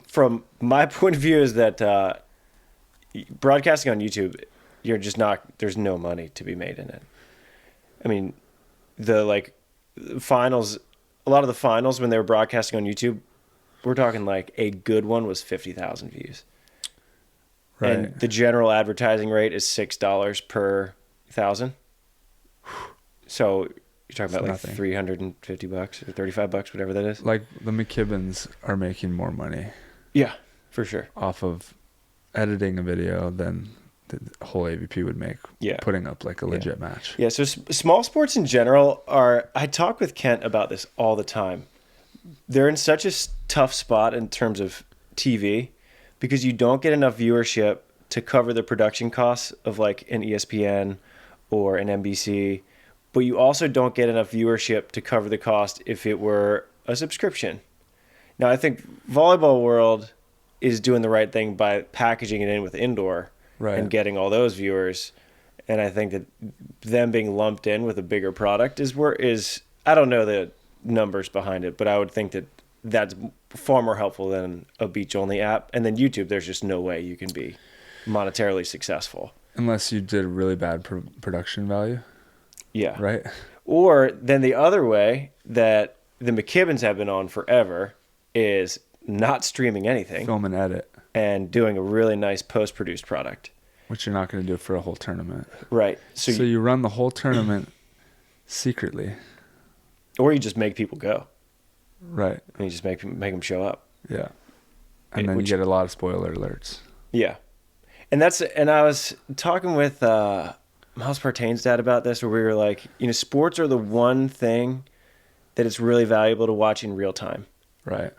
From my point of view is that broadcasting on YouTube, you're just not, there's no money to be made in it. I mean, the finals, a lot of the finals when they were broadcasting on YouTube, we're talking like a good one was 50,000 views. Right. And the general advertising rate is $6 per 1,000. So you're talking about like $350 or $35, whatever that is. Like the McKibbins are making more money. Yeah, for sure. Off of editing a video than the whole AVP would make putting up like a legit match. Yeah, so small sports in general I talk with Kent about this all the time. They're in such a tough spot in terms of TV because you don't get enough viewership to cover the production costs of like an ESPN or an NBC, but you also don't get enough viewership to cover the cost if it were a subscription. Now, I think Volleyball World is doing the right thing by packaging it in with indoor and getting all those viewers. And I think that them being lumped in with a bigger product is I don't know the numbers behind it, but I would think that that's far more helpful than a beach-only app. And then YouTube, there's just no way you can be monetarily successful. Unless you did a really bad production value. Yeah. Right? Or then the other way that the McKibbins have been on forever is not streaming anything. Film and edit. And doing a really nice post-produced product. Which you're not going to do for a whole tournament. Right. So you run the whole tournament secretly. Or you just make people go. Right. And you just make them show up. Yeah. And then you get a lot of spoiler alerts. Yeah. And I was talking with Miles Partain's dad about this, where we were like, sports are the one thing that it's really valuable to watch in real time. Right.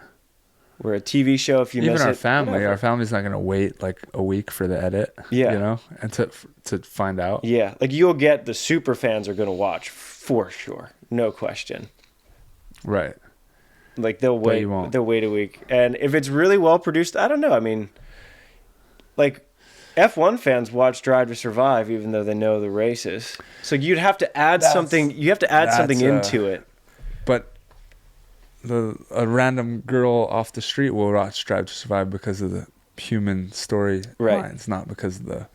Where a TV show, if you miss it... Even our family's not going to wait like a week for the edit. Yeah. And to find out. Yeah. Like you'll get the super fans are going to watch for sure. No question. Right. Like they'll wait a week. And if it's really well produced, I don't know. I mean, like F1 fans watch Drive to Survive even though they know the races. So you'd have to add something. You have to add something into it. But a random girl off the street will watch Drive to Survive because of the human story lines, not because of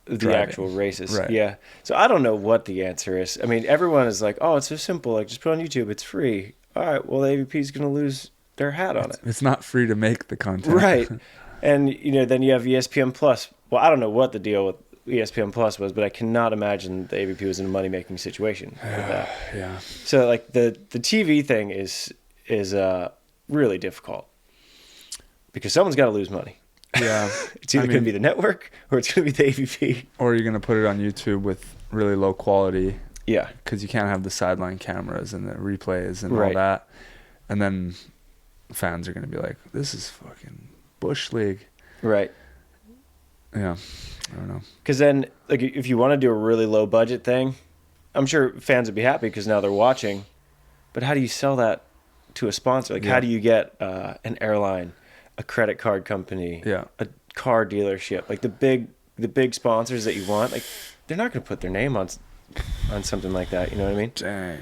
the actual races. Right. Yeah. So I don't know what the answer is. I mean, everyone is like, oh, it's so simple. Like just put it on YouTube. It's free. All right. Well, the AVP is going to lose their hat on it. It's not free to make the content. Right. And, then you have ESPN Plus. Well, I don't know what the deal with ESPN Plus was, but I cannot imagine the AVP was in a money-making situation with that. Yeah. So, like, the TV thing is really difficult because someone's got to lose money. Yeah. It's either going to be the network or it's going to be the AVP. Or you're going to put it on YouTube with really low quality. Yeah. Because you can't have the sideline cameras and the replays and all that. And then fans are going to be like, this is fucking Bush League. Right. Yeah. I don't know. Because then, like, if you want to do a really low budget thing, I'm sure fans would be happy because now they're watching. But how do you sell that to a sponsor? Like, how do you get an airline, a credit card company, a car dealership, like the big sponsors that you want? Like, they're not going to put their name on something like that. You know what I mean? Dang.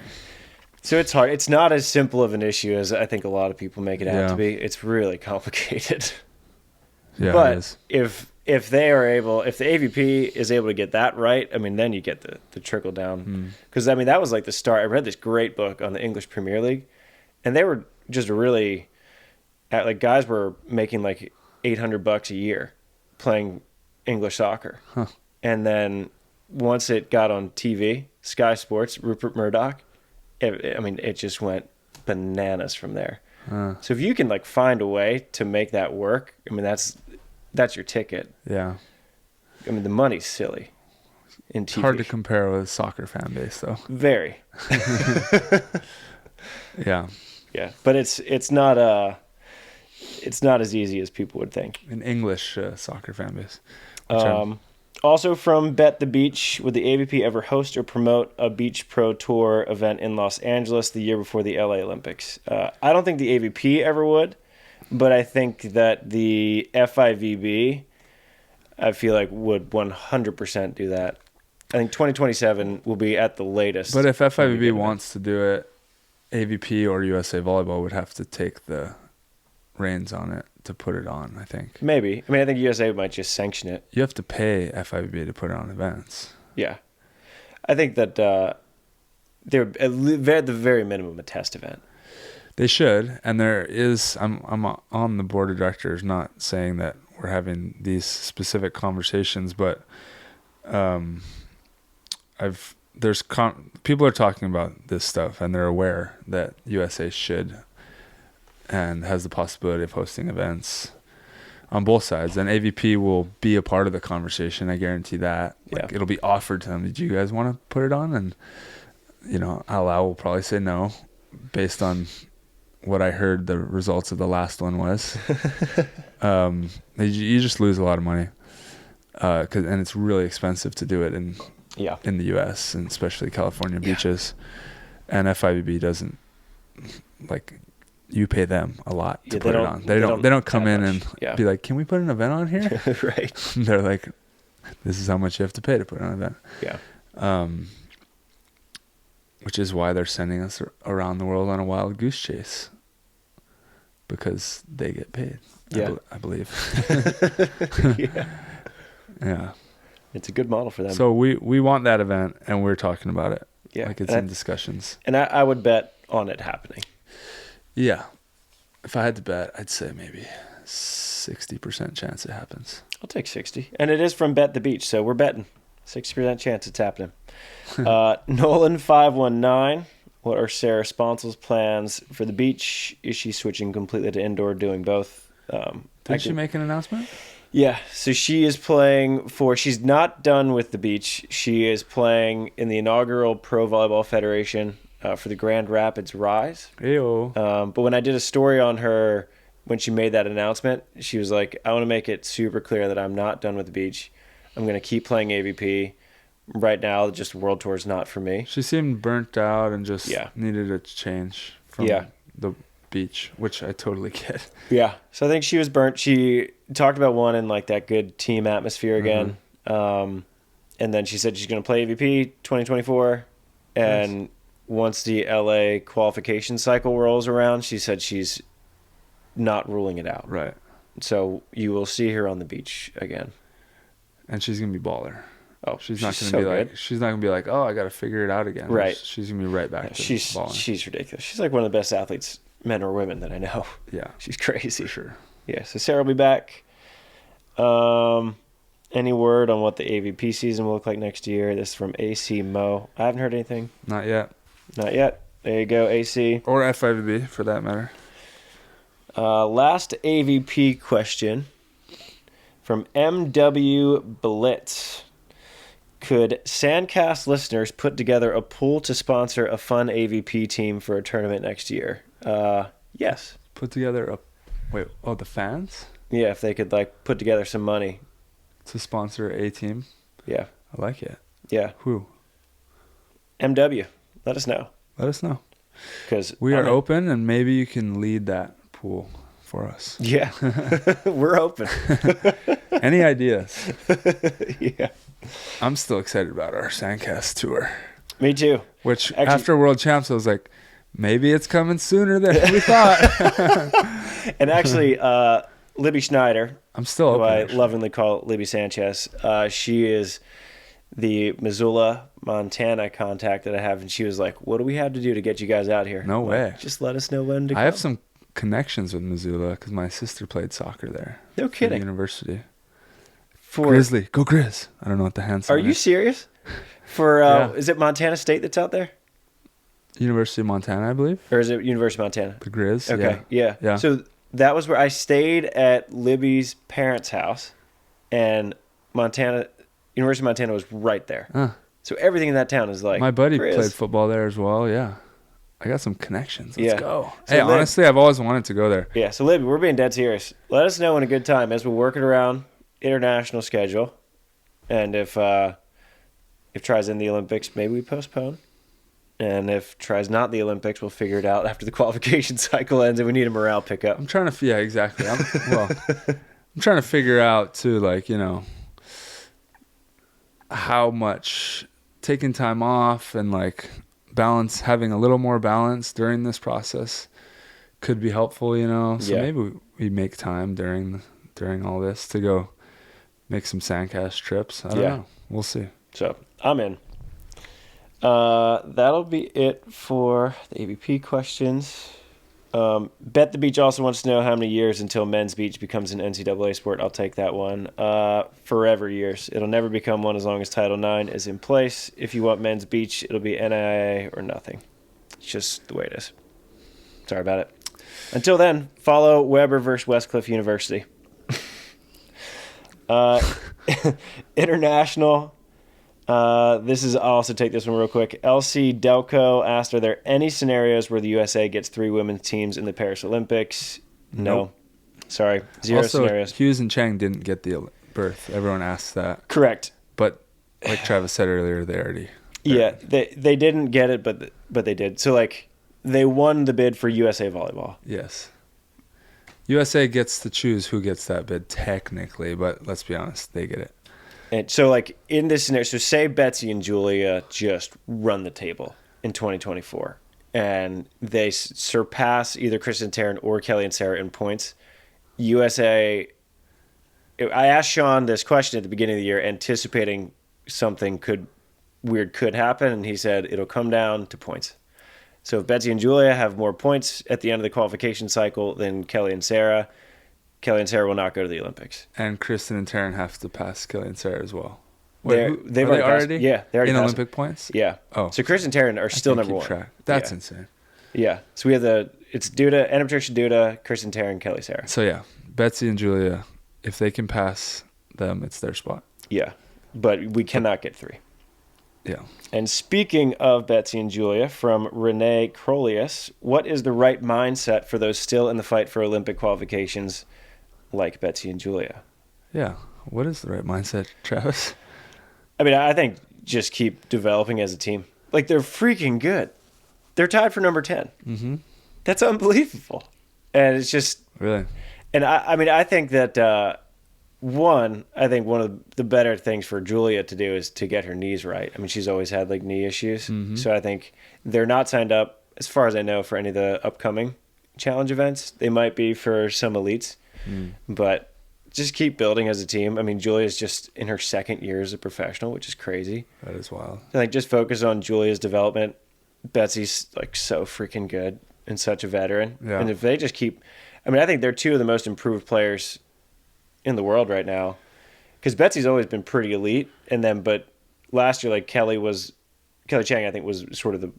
So it's hard. It's not as simple of an issue as I think a lot of people make it out to be. It's really complicated. Yeah, but it is. If the AVP is able to get that right, I mean, then you get the trickle down. Because I mean, that was like the start. I read this great book on the English Premier League, and they were just really, like, guys were making like $800 a year playing English soccer, and then once it got on TV, Sky Sports, Rupert Murdoch, it just went bananas from there. So if you can like find a way to make that work, I mean, that's your ticket. Yeah. I mean, the money's silly in TV. It's hard to compare with a soccer fan base, though. Very. Yeah. Yeah, but it's not as easy as people would think. An English soccer fan base. Also from Bet the Beach, would the AVP ever host or promote a Beach Pro Tour event in Los Angeles the year before the LA Olympics? I don't think the AVP ever would, but I think that the FIVB, I feel like, would 100% do that. I think 2027 will be at the latest. But if FIVB wants to do it, AVP or USA Volleyball would have to take the reins on it to put it on, I think. Maybe. I mean, I think USA might just sanction it. You have to pay FIVB to put it on events. Yeah. I think that they're at the very minimum a test event. They should. And there is, I'm on the board of directors, not saying that we're having these specific conversations, but people are talking about this stuff and they're aware that USA should and has the possibility of hosting events on both sides. And AVP will be a part of the conversation. I guarantee that. Like, it'll be offered to them. Did you guys want to put it on? And, Allow will probably say no based on what I heard the results of the last one was. You just lose a lot of money. And it's really expensive to do it in the U.S. and especially California beaches. And FIVB doesn't, like, you pay them a lot to put it on. They don't come in and be like, can we put an event on here? Right. They're like, this is how much you have to pay to put on an event. Yeah. Which is why they're sending us around the world on a wild goose chase, because they get paid. I believe. Yeah. It's a good model for them. So we want that event, and we're talking about it. Yeah. Like, it's in discussions. And I would bet on it happening. Yeah. If I had to bet, I'd say maybe 60% chance it happens. I'll take 60. And it is from Bet the Beach, so we're betting. 60% chance it's happening. Nolan519. What are Sarah Sponcil's plans for the beach? Is she switching completely to indoor, doing both? Did she make an announcement? Yeah. So she is playing she's not done with the beach. She is playing in the inaugural Pro Volleyball Federation for the Grand Rapids Rise. Ew. But when I did a story on her, when she made that announcement, she was like, I want to make it super clear that I'm not done with the beach. I'm going to keep playing AVP. Right now, just World Tour is not for me. She seemed burnt out and just needed a change from the beach, which I totally get. Yeah. So I think she was burnt. She talked about wanting like that good team atmosphere again. And then she said she's going to play AVP 2024. And once the LA qualification cycle rolls around, she said she's not ruling it out. Right. So you will see her on the beach again. And she's going to be baller. Oh, she's not going to be like, she's not going to be like, oh, I got to figure it out again. Right. She's going to be right back to balling. She's ridiculous. She's like one of the best athletes, men or women, that I know. Yeah. She's crazy. For sure. Yeah. So Sarah will be back. Any word on what the AVP season will look like next year? This is from AC Mo. I haven't heard anything. Not yet. Not yet. There you go, AC. Or FIVB, for that matter. Last AVP question from MW Blitz. Could SANDCAST listeners put together a pool to sponsor a fun AVP team for a tournament next year? Yes. Put together the fans? Yeah, if they could like put together some money to sponsor a team. Yeah. I like it. Yeah. Who? MW. Let us know. Let us know. Because we are open, and maybe you can lead that pool for us. Yeah. We're open. Any ideas? Yeah. I'm still excited about our SANDCAST tour. Me too. Which, after World Champs, I was like, maybe it's coming sooner than we thought. And actually, Libby Schneider, I'm still who open, I lovingly call Libby Sanchez, she is the Missoula, Montana contact that I have, and she was like, what do we have to do to get you guys out here? No way. Just let us know when to come. I have some connections with Missoula because my sister played soccer there. No kidding. University. Grizzly. Go Grizz. I don't know what the hands are. Are you serious? For is it Montana State that's out there? University of Montana, I believe. Or is it University of Montana? The Grizz. Okay. Yeah. So that was where I stayed at Libby's parents' house, and University of Montana was right there. So everything in that town is like, my buddy Grizz. played football there as well. Yeah. I got some connections. Let's go. So hey, honestly, I've always wanted to go there. Yeah. So Libby, we're being dead serious. Let us know when a good time is. We're working around international schedule, and if tries in the Olympics, maybe we postpone, and if tries not the Olympics, we'll figure it out after the qualification cycle ends and we need a morale pickup. I'm trying to exactly. I'm trying to figure out too, like, how much taking time off and like having a little more balance during this process could be helpful, so maybe we make time during all this to go make some SANDCAST trips. I don't know. We'll see. So I'm in. That'll be it for the AVP questions. Bet the Beach also wants to know how many years until men's beach becomes an NCAA sport. I'll take that one. Forever years. It'll never become one as long as Title IX is in place. If you want men's beach, it'll be NIA or nothing. It's just the way it is. Sorry about it. Until then, follow Weber versus Westcliff University. International. This is, I'll also take this one real quick. LC Delco asked, are there any scenarios where the USA gets 3 women's teams in the Paris Olympics? No. Nope. Sorry. 0 also, scenarios. Hughes and Chang didn't get the berth. Everyone asks that. Correct. But like Travis said earlier, they already... Yeah, they didn't get it, but they did. So, like, they won the bid for USA Volleyball. Yes. USA gets to choose who gets that bid technically, but let's be honest, they get it. And so, like, in this scenario, so say Betsy and Julia just run the table in 2024, and they surpass either Kristen Tarrant or Kelly and Sarah in points. USA, I asked Sean this question at the beginning of the year, anticipating something weird could happen, and he said it'll come down to points. So if Betsy and Julia have more points at the end of the qualification cycle than Kelly and Sarah will not go to the Olympics. And Kristen and Taryn have to pass Kelly and Sarah as well. They've already? Yeah, they already in passed Olympic points? Yeah. Oh. So Kristen and Taryn are still number one. Track. That's insane. Yeah. So we have it's Duda, Anna Patricia Duda, Kristen Taryn, Kelly Sarah. So yeah, Betsy and Julia, if they can pass them, it's their spot. Yeah. But we cannot get 3. Yeah. And speaking of Betsy and Julia, from Renee Crolius, what is the right mindset for those still in the fight for Olympic qualifications like Betsy and Julia? Yeah. What is the right mindset, Travis? I mean, I think just keep developing as a team. Like, they're freaking good. They're tied for number 10. Mm-hmm. That's unbelievable. And it's just... Really? And I mean, I think that... one of the better things for Julia to do is to get her knees right. I mean, she's always had like knee issues. Mm-hmm. So I think they're not signed up, as far as I know, for any of the upcoming challenge events. They might be for some elites, but just keep building as a team. I mean, Julia's just in her 2nd year as a professional, which is crazy. That is wild. I think just focus on Julia's development. Betsy's like so freaking good and such a veteran. Yeah. And if they just keep, I mean, I think they're 2 of the most improved players in the world right now, because Betsy's always been pretty elite, but last year, like Kelly Chang, I think, was sort of the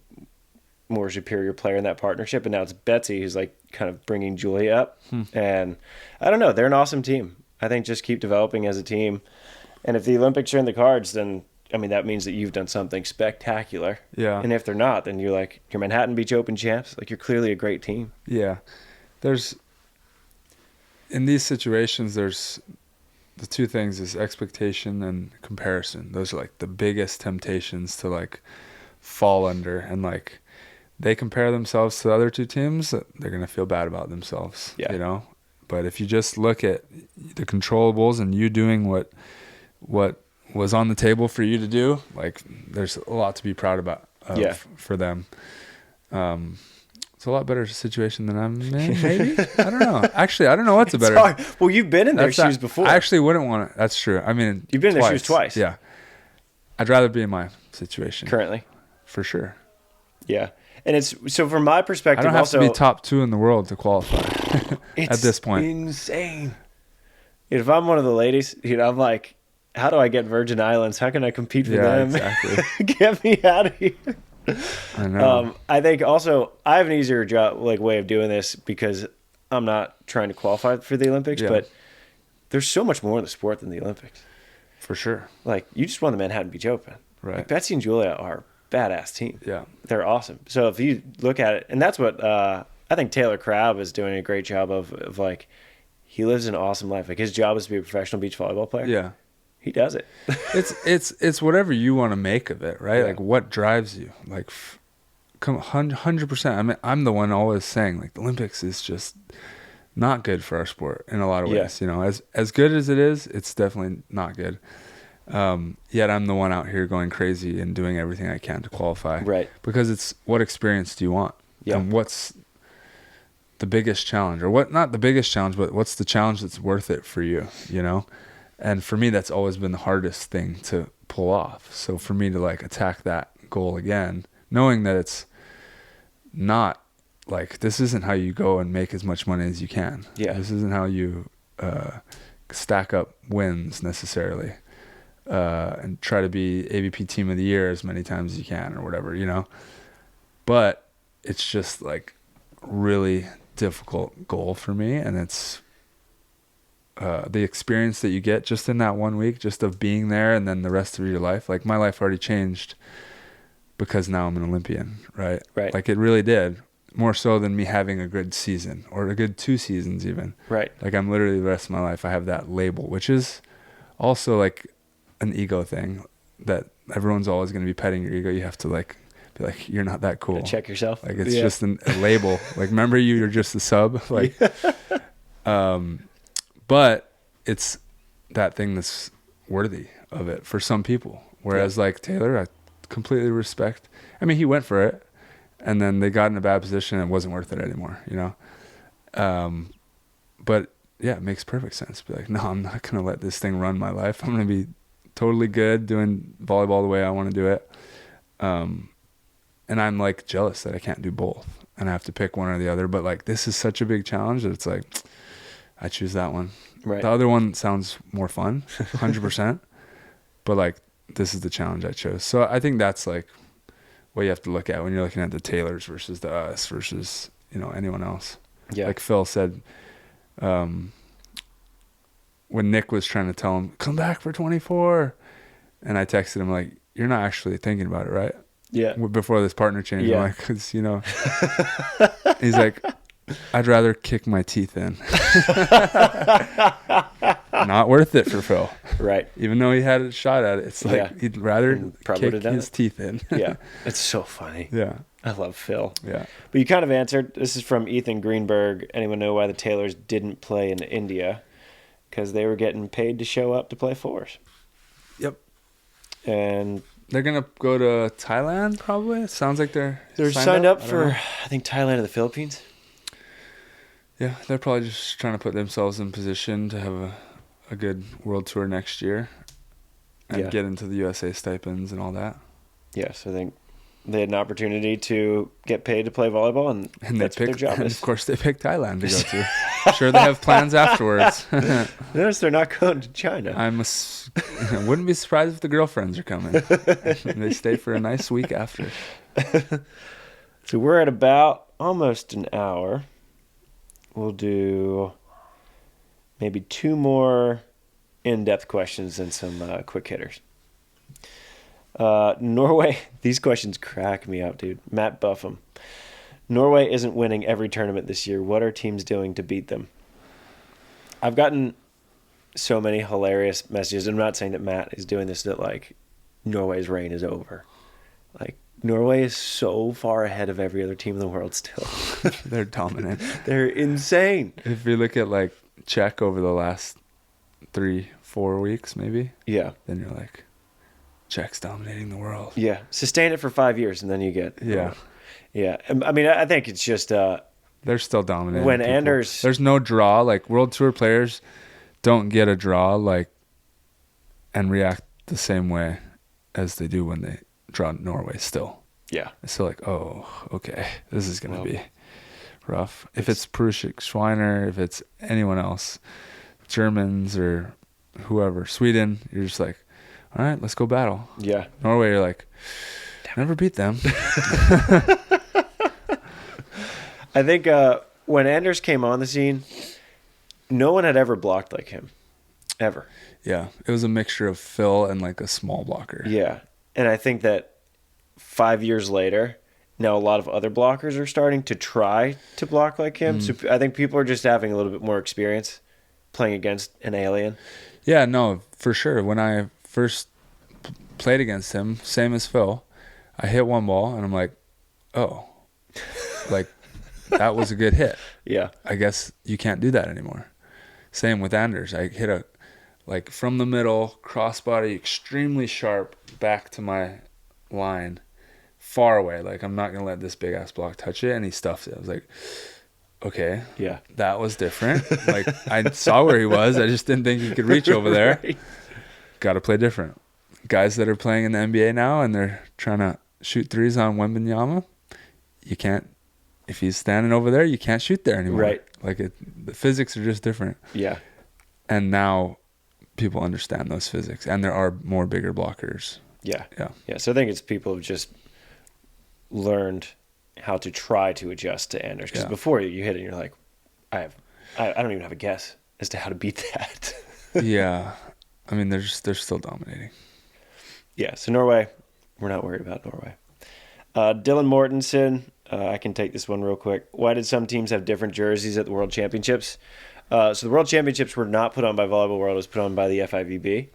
more superior player in that partnership, and now it's Betsy who's like kind of bringing Julia up. And I don't know, they're an awesome team. I think just keep developing as a team, and if the Olympics are in the cards, then I mean that means that you've done something spectacular. Yeah. And if they're not, then you're Manhattan Beach Open champs. Like, you're clearly a great team. Yeah. In these situations, there's the 2 things is expectation and comparison. Those are like the biggest temptations to like fall under, and like they compare themselves to the other 2 teams, they're going to feel bad about themselves, you know? But if you just look at the controllables and you doing what was on the table for you to do, like there's a lot to be proud about for them. It's a lot better situation than I'm in, maybe? I don't know. Actually, I don't know what's a better. Hard. Well, you've been in their shoes before. I actually wouldn't want to. That's true. I mean, you've been in their shoes twice. Yeah. I'd rather be in my situation. Currently. For sure. Yeah. And it's, so from my perspective, I don't have to be top 2 in the world to qualify at this point. It's insane. If I'm one of the ladies, I'm like, how do I get Virgin Islands? How can I compete for them? Exactly. Get me out of here. I know. I think also I have an easier way of doing this because I'm not trying to qualify for the Olympics, but there's so much more in the sport than the Olympics. For sure. Like, you just won the Manhattan Beach Open. Right. Like, Betsy and Julia are a badass team. Yeah. They're awesome. So if you look at it, and that's what I think Taylor Crabb is doing a great job of like, he lives an awesome life. Like, his job is to be a professional beach volleyball player. Yeah. He does it. It's whatever you want to make of it, right? Yeah. Like, what drives you? Like, come 100%. I mean, I'm the one always saying like the Olympics is just not good for our sport in a lot of ways. You know, as good as it is, it's definitely not good. Yet I'm the one out here going crazy and doing everything I can to qualify. Right. Because it's what experience do you want? Yeah. And what's the biggest challenge, or what? Not the biggest challenge, but what's the challenge that's worth it for you? You know. And for me, that's always been the hardest thing to pull off. So for me to like attack that goal again, knowing that it's not like, this isn't how you go and make as much money as you can. Yeah. This isn't how you stack up wins necessarily, and try to be AVP Team of the Year as many times as you can or whatever, you know. But it's just like really difficult goal for me, and it's the experience that you get just in that 1 week, just of being there, and then the rest of your life. Like my life already changed because now I'm an Olympian, right? Right. Like it really did, more so than me having a good season or a good 2 seasons even. Right. Like I'm literally the rest of my life, I have that label, which is also like an ego thing that everyone's always going to be petting your ego. You have to like be like, you're not that cool. Check yourself. Like it's just a label. Like remember you're just a sub. Like, but it's that thing that's worthy of it for some people. Whereas like Taylor, I completely respect. I mean, he went for it, and then they got in a bad position and it wasn't worth it anymore, you know? But yeah, it makes perfect sense. Be like, no, I'm not going to let this thing run my life. I'm going to be totally good doing volleyball the way I want to do it. And I'm like jealous that I can't do both and I have to pick one or the other. But like, this is such a big challenge that it's like, I choose that one. Right. The other one sounds more fun, 100%. But like, this is the challenge I chose. So I think that's like what you have to look at when you're looking at the Taylors versus the us versus, you know, anyone else. Yeah. Like Phil said, when Nick was trying to tell him, come back for 24. And I texted him like, you're not actually thinking about it, right? Yeah. Before this partner change. Yeah. I'm like, cause you know, he's like, I'd rather kick my teeth in. Not worth it for Phil. Right. Even though he had a shot at it, it's like he'd rather kick his teeth in. Yeah. It's so funny. Yeah. I love Phil. Yeah. But you kind of answered. This is from Ethan Greenberg. Anyone know why the Taylors didn't play in India? Because they were getting paid to show up to play fours. Yep. And they're going to go to Thailand probably. It sounds like they're signed up for, I think, Thailand or the Philippines. Yeah, they're probably just trying to put themselves in position to have a good world tour next year and get into the USA stipends and all that. Yes, I think they had an opportunity to get paid to play volleyball, and that's what their job is. Of course, they picked Thailand to go to. Sure, they have plans afterwards. Notice they're not going to China. I wouldn't be surprised if the girlfriends are coming. They stay for a nice week after. So we're at about almost an hour. We'll do maybe 2 more in-depth questions and some quick hitters. Norway, these questions crack me up, dude. Matt Buffum. Norway isn't winning every tournament this year. What are teams doing to beat them? I've gotten so many hilarious messages. I'm not saying that Matt is doing this, that like Norway's reign is over. Like, Norway is so far ahead of every other team in the world still. They're dominant. They're insane. If you look at like Czech over the last 3-4 weeks, maybe. Yeah. Then you're like, Czech's dominating the world. Yeah. Sustain it for 5 years and then you get. Yeah. Yeah. I mean, I think it's just. They're still dominating. When people. Anders. There's no draw. Like World Tour players don't get a draw like and react the same way as they do when they draw Norway still. Yeah. It's still like, oh, okay, this is going to be rough. If it's Prusik, Schweiner, if it's anyone else, Germans or whoever, Sweden, you're just like, all right, let's go battle. Yeah. Norway, you're like, never beat them. I think when Anders came on the scene, no one had ever blocked like him. Ever. Yeah. It was a mixture of Phil and like a small blocker. Yeah. And I think that 5 years later, now a lot of other blockers are starting to try to block like him. So I think people are just having a little bit more experience playing against an alien. Yeah, no, for sure. When I first played against him, same as Phil, I hit one ball and I'm like, oh, like that was a good hit. Yeah. I guess you can't do that anymore. Same with Anders. I hit a, like from the middle, crossbody, extremely sharp, back to my line, far away. Like, I'm not going to let this big ass block touch it. And he stuffs it. I was like, okay. Yeah. That was different. Like, I saw where he was. I just didn't think he could reach over there. Right. Got to play different. Guys that are playing in the NBA now and they're trying to shoot threes on Wembanyama, you can't, if he's standing over there, you can't shoot there anymore. Right. Like, the physics are just different. Yeah. And now people understand those physics, and there are more bigger blockers. Yeah. Yeah. Yeah. So I think it's people have just learned how to try to adjust to Anders. Because before you hit it, you're like, I don't even have a guess. as to how to beat that. Yeah. I mean, they're still dominating. Yeah, so Norway, we're not worried about Norway. Dylan Mortensen, I can take this one real quick. Why did some teams have different jerseys at the World Championships? So the World Championships were not put on by Volleyball World. It was put on by the FIVB.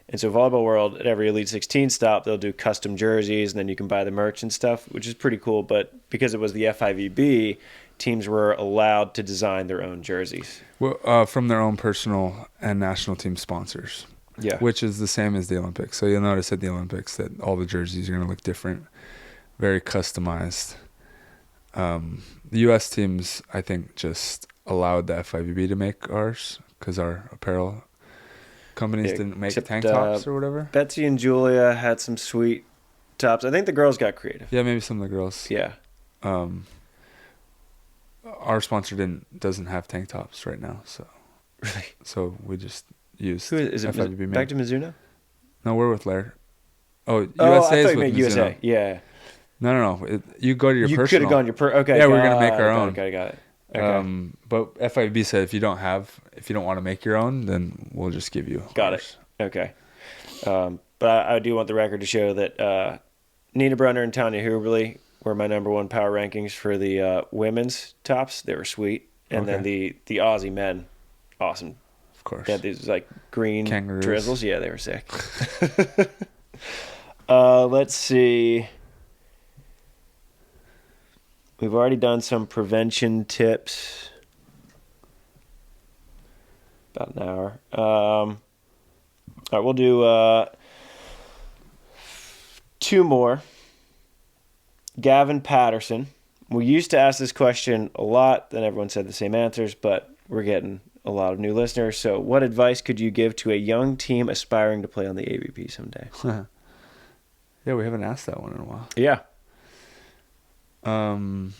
And so Volleyball World, at every Elite 16 stop, they'll do custom jerseys, and then you can buy the merch and stuff, which is pretty cool. But because it was the FIVB, teams were allowed to design their own jerseys. Well, from their own personal and national team sponsors. Yeah. Which is the same as the Olympics. So you'll notice at the Olympics that all the jerseys are going to look different, very customized. The U.S. teams, I think, just allowed the FIVB to make ours because our apparel companies didn't make tank tops or whatever. Betsy and Julia had some sweet tops. I think the girls got creative. Yeah, maybe some of the girls. Yeah. Our sponsor doesn't have tank tops right now, so Really? So we just used. Who is it? FIVB Back to Mizuno? No, we're with Laird. Oh, USA I is thought you with meant Mizuno. USA. Yeah. No. You go to your You personal. could have gone your okay. Yeah, we're gonna make our own. Got it. Okay. But FIVB said if you don't want to make your own, then we'll just give you. Got ours. it. Okay. But I do want the record to show that Nina Brunner and Tanya Huberly were my number one power rankings for the women's tops. They were sweet. And then the Aussie men, awesome. Of course. They had these like green Kangaroos. drizzles. Yeah, they were sick. Let's see. We've already done some prevention tips. About an hour. All right, we'll do 2 more. Gavin Patterson. We used to ask this question a lot, then everyone said the same answers, but we're getting a lot of new listeners. So what advice could you give to a young team aspiring to play on the AVP someday? Yeah, we haven't asked that one in a while. Yeah. 1,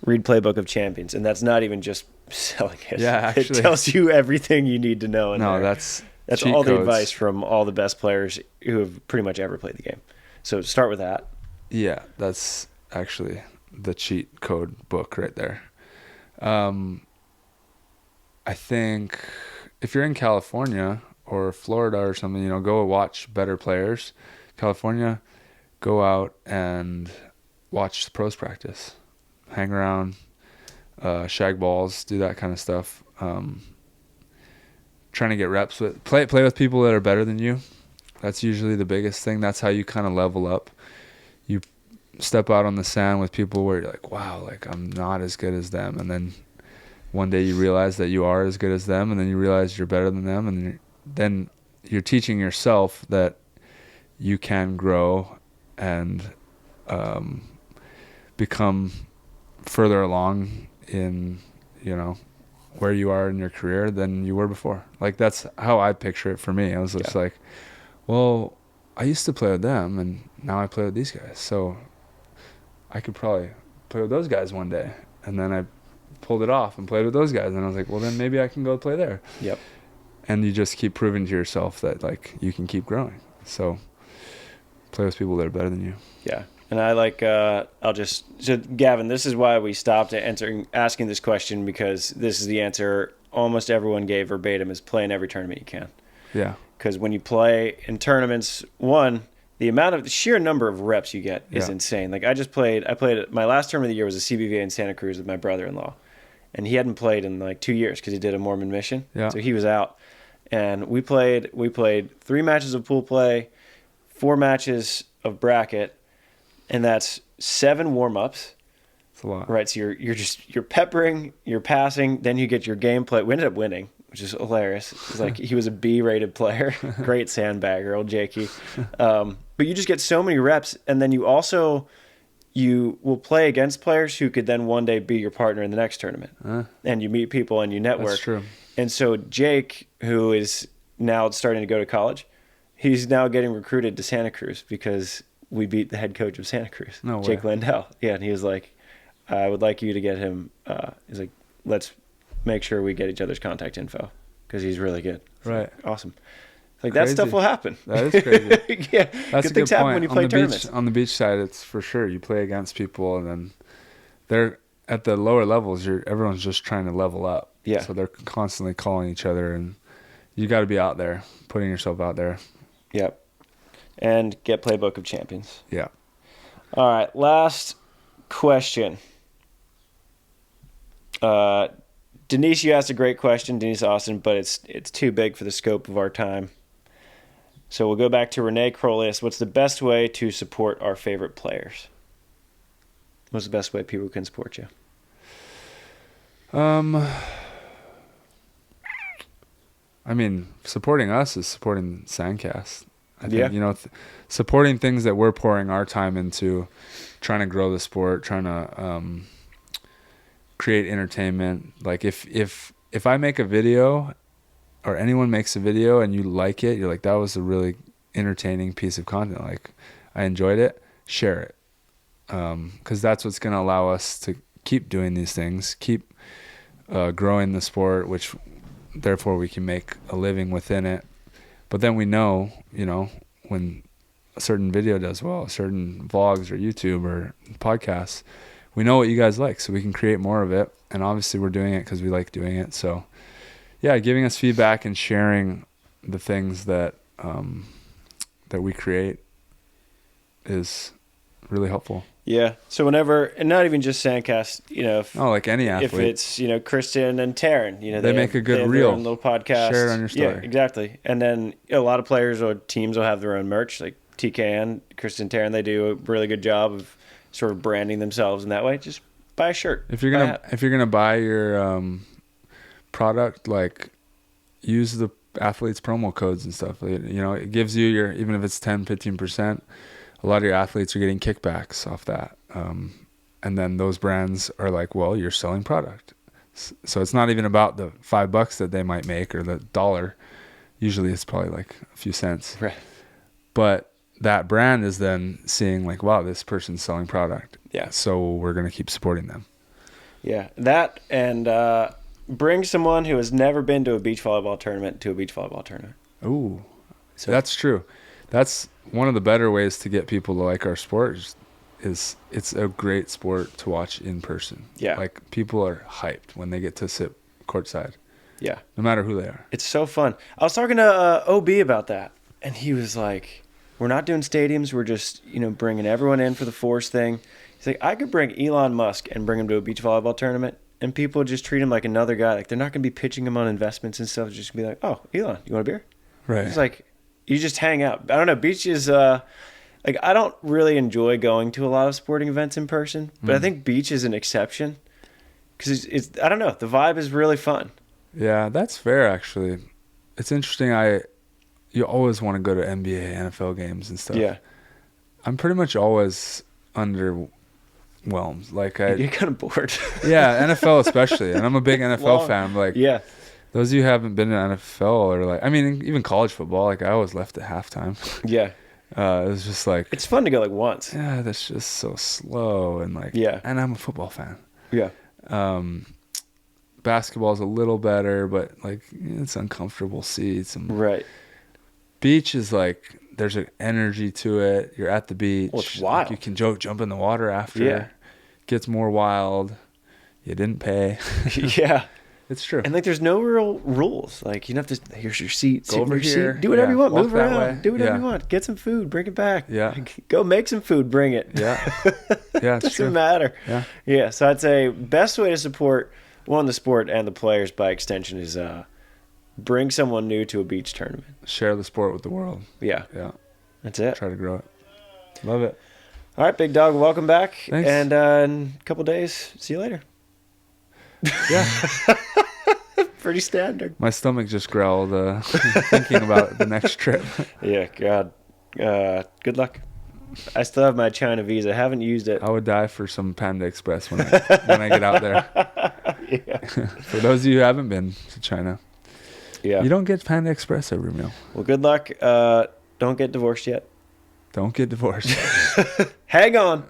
read Playbook of Champions, and that's not even just selling it. Yeah, actually. It tells you everything you need to know in there. That's all the codes. advice from all the best players who have pretty much ever played the game. So start with that. Yeah, that's actually the cheat code book right there. I think if you're in California or Florida or something, go watch better players. California, go out and watch the pros practice. Hang around, shag balls, do that kind of stuff. Trying to get reps with play with people that are better than you. That's usually the biggest thing. That's how you kind of level up. You step out on the sand with people where you're like, wow, like I'm not as good as them, and then one day you realize that you are as good as them, and then you realize you're better than them, and then you're teaching yourself that you can grow and become further along in where you are in your career than you were before. Like that's how I picture it for me. I was just like, well, I used to play with them and now I play with these guys, so I could probably play with those guys one day. And then I pulled it off and played with those guys, and I was like, well, then maybe I can go play there. Yep. And you just keep proving to yourself that like you can keep growing. So play with people that are better than you. Yeah. And I like, so Gavin, this is why we stopped asking this question, because this is the answer almost everyone gave verbatim, is play in every tournament you can. Yeah. Because when you play in tournaments, the sheer number of reps you get is insane. Like I played my last tournament of the year was a CBVA in Santa Cruz with my brother-in-law, and he hadn't played in like 2 years because he did a Mormon mission. Yeah. So he was out, and we played 3 matches of pool play, 4 matches of bracket, and that's 7 warm-ups. It's a lot. Right. So you're peppering, you're passing, then you get your gameplay. We ended up winning, which is hilarious. It's like he was a B-rated player, great sandbagger, old Jakey. But you just get so many reps, and then you will play against players who could then one day be your partner in the next tournament. And you meet people and you network. That's true. And so Jake, who is now starting to go to college, he's now getting recruited to Santa Cruz because we beat the head coach of Santa Cruz, No way. Jake Landell. Yeah, and he was like, I would like you to get him. He's like, let's make sure we get each other's contact info because he's really good. Right. Like, awesome. Like that stuff will happen. That is crazy. Yeah. That's good a things good happen point. when you play tournaments. On the beach side, it's for sure. You play against people, and then they're at the lower levels. Everyone's just trying to level up. Yeah. So they're constantly calling each other, and you got to be out there, putting yourself out there. Yep. And get Playbook of Champions. Yeah. All right, last question. Denise, you asked a great question, Denise Austin, but it's too big for the scope of our time. So we'll go back to Renee Crolius. What's the best way to support our favorite players? What's the best way people can support you? I mean, supporting us is supporting SANDCAST. I think, supporting things that we're pouring our time into, trying to grow the sport, trying to create entertainment. Like if I make a video or anyone makes a video and you like it, you're like, that was a really entertaining piece of content. Like, I enjoyed it, share it. Because that's what's going to allow us to keep doing these things, keep growing the sport, which therefore we can make a living within it. But then we know, when a certain video does well, certain vlogs or YouTube or podcasts, we know what you guys like, so we can create more of it. And obviously we're doing it because we like doing it. So yeah, giving us feedback and sharing the things that that we create is really helpful. Yeah. So whenever, and not even just SANDCAST, like any athlete. If it's, Kristen and Taryn, they make a good reel. Little podcast. Share it on your story. Yeah, exactly. And then a lot of players or teams will have their own merch, like TK and Kristen and Taryn. They do a really good job of sort of branding themselves in that way. Just buy a shirt. If you're gonna buy your product, like, use the athletes promo codes and stuff. It gives you even if it's 10-15%. A lot of your athletes are getting kickbacks off that. And then those brands are like, well, you're selling product. So it's not even about the $5 that they might make or the $1. Usually it's probably like a few cents. Right. But that brand is then seeing like, wow, this person's selling product. Yeah. So we're going to keep supporting them. Yeah. That and bring someone who has never been to a beach volleyball tournament to a beach volleyball tournament. Ooh, so that's true. That's one of the better ways to get people to like our sport is it's a great sport to watch in person. Yeah. Like, people are hyped when they get to sit courtside. Yeah. No matter who they are. It's so fun. I was talking to OB about that, and he was like, we're not doing stadiums. We're just, bringing everyone in for the force thing. He's like, I could bring Elon Musk and bring him to a beach volleyball tournament, and people just treat him like another guy. Like, they're not going to be pitching him on investments and stuff. It's just going to be like, oh, Elon, you want a beer? Right. He's like, you just hang out. I don't know. Beach is, I don't really enjoy going to a lot of sporting events in person, but I think beach is an exception because it's, I don't know. The vibe is really fun. Yeah, that's fair, actually. It's interesting. You always want to go to NBA, NFL games and stuff. Yeah. I'm pretty much always underwhelmed. Like, You're kind of bored. Yeah, NFL especially. And I'm a big NFL fan. Like, yeah. Those of you who haven't been to NFL or like, I mean, even college football, like, I always left at halftime. Yeah. It was just like, it's fun to go like once. Yeah, that's just so slow and like, yeah. And I'm a football fan. Yeah. Basketball's a little better, but like, it's uncomfortable seats. And right. Beach is like, there's an energy to it. You're at the beach. Well, it's wild. Like, you can jump in the water after. Yeah. Gets more wild. You didn't pay. Yeah. It's true. And like, there's no real rules. Like, you don't have to, here's your seat. Go over here. Do whatever you want. Walk Move around. way. Do whatever you want. Get some food. Bring it back. Yeah. Like, go make some food. Bring it. Yeah. Yeah, it's Doesn't true. matter. Yeah. Yeah. So I'd say best way to support, one, the sport and the players by extension is bring someone new to a beach tournament. Share the sport with the world. Yeah. Yeah. That's it. Try to grow it. Love it. All right, big dog. Welcome back. Thanks. And in a couple days, see you later. Yeah. Pretty standard. My stomach just growled thinking about the next trip. Yeah, God. Good luck. I still have my China visa. I haven't used it. I would die for some Panda Express when I get out there. Yeah. For those of you who haven't been to China, yeah, you don't get Panda Express every meal. Well, good luck. Don't get divorced yet. Don't get divorced. Hang on.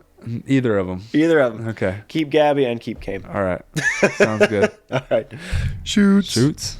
Either of them. Either of them. Okay. Keep Gabby and keep Kame. All right. Sounds good. All right. Shoots. Shoots.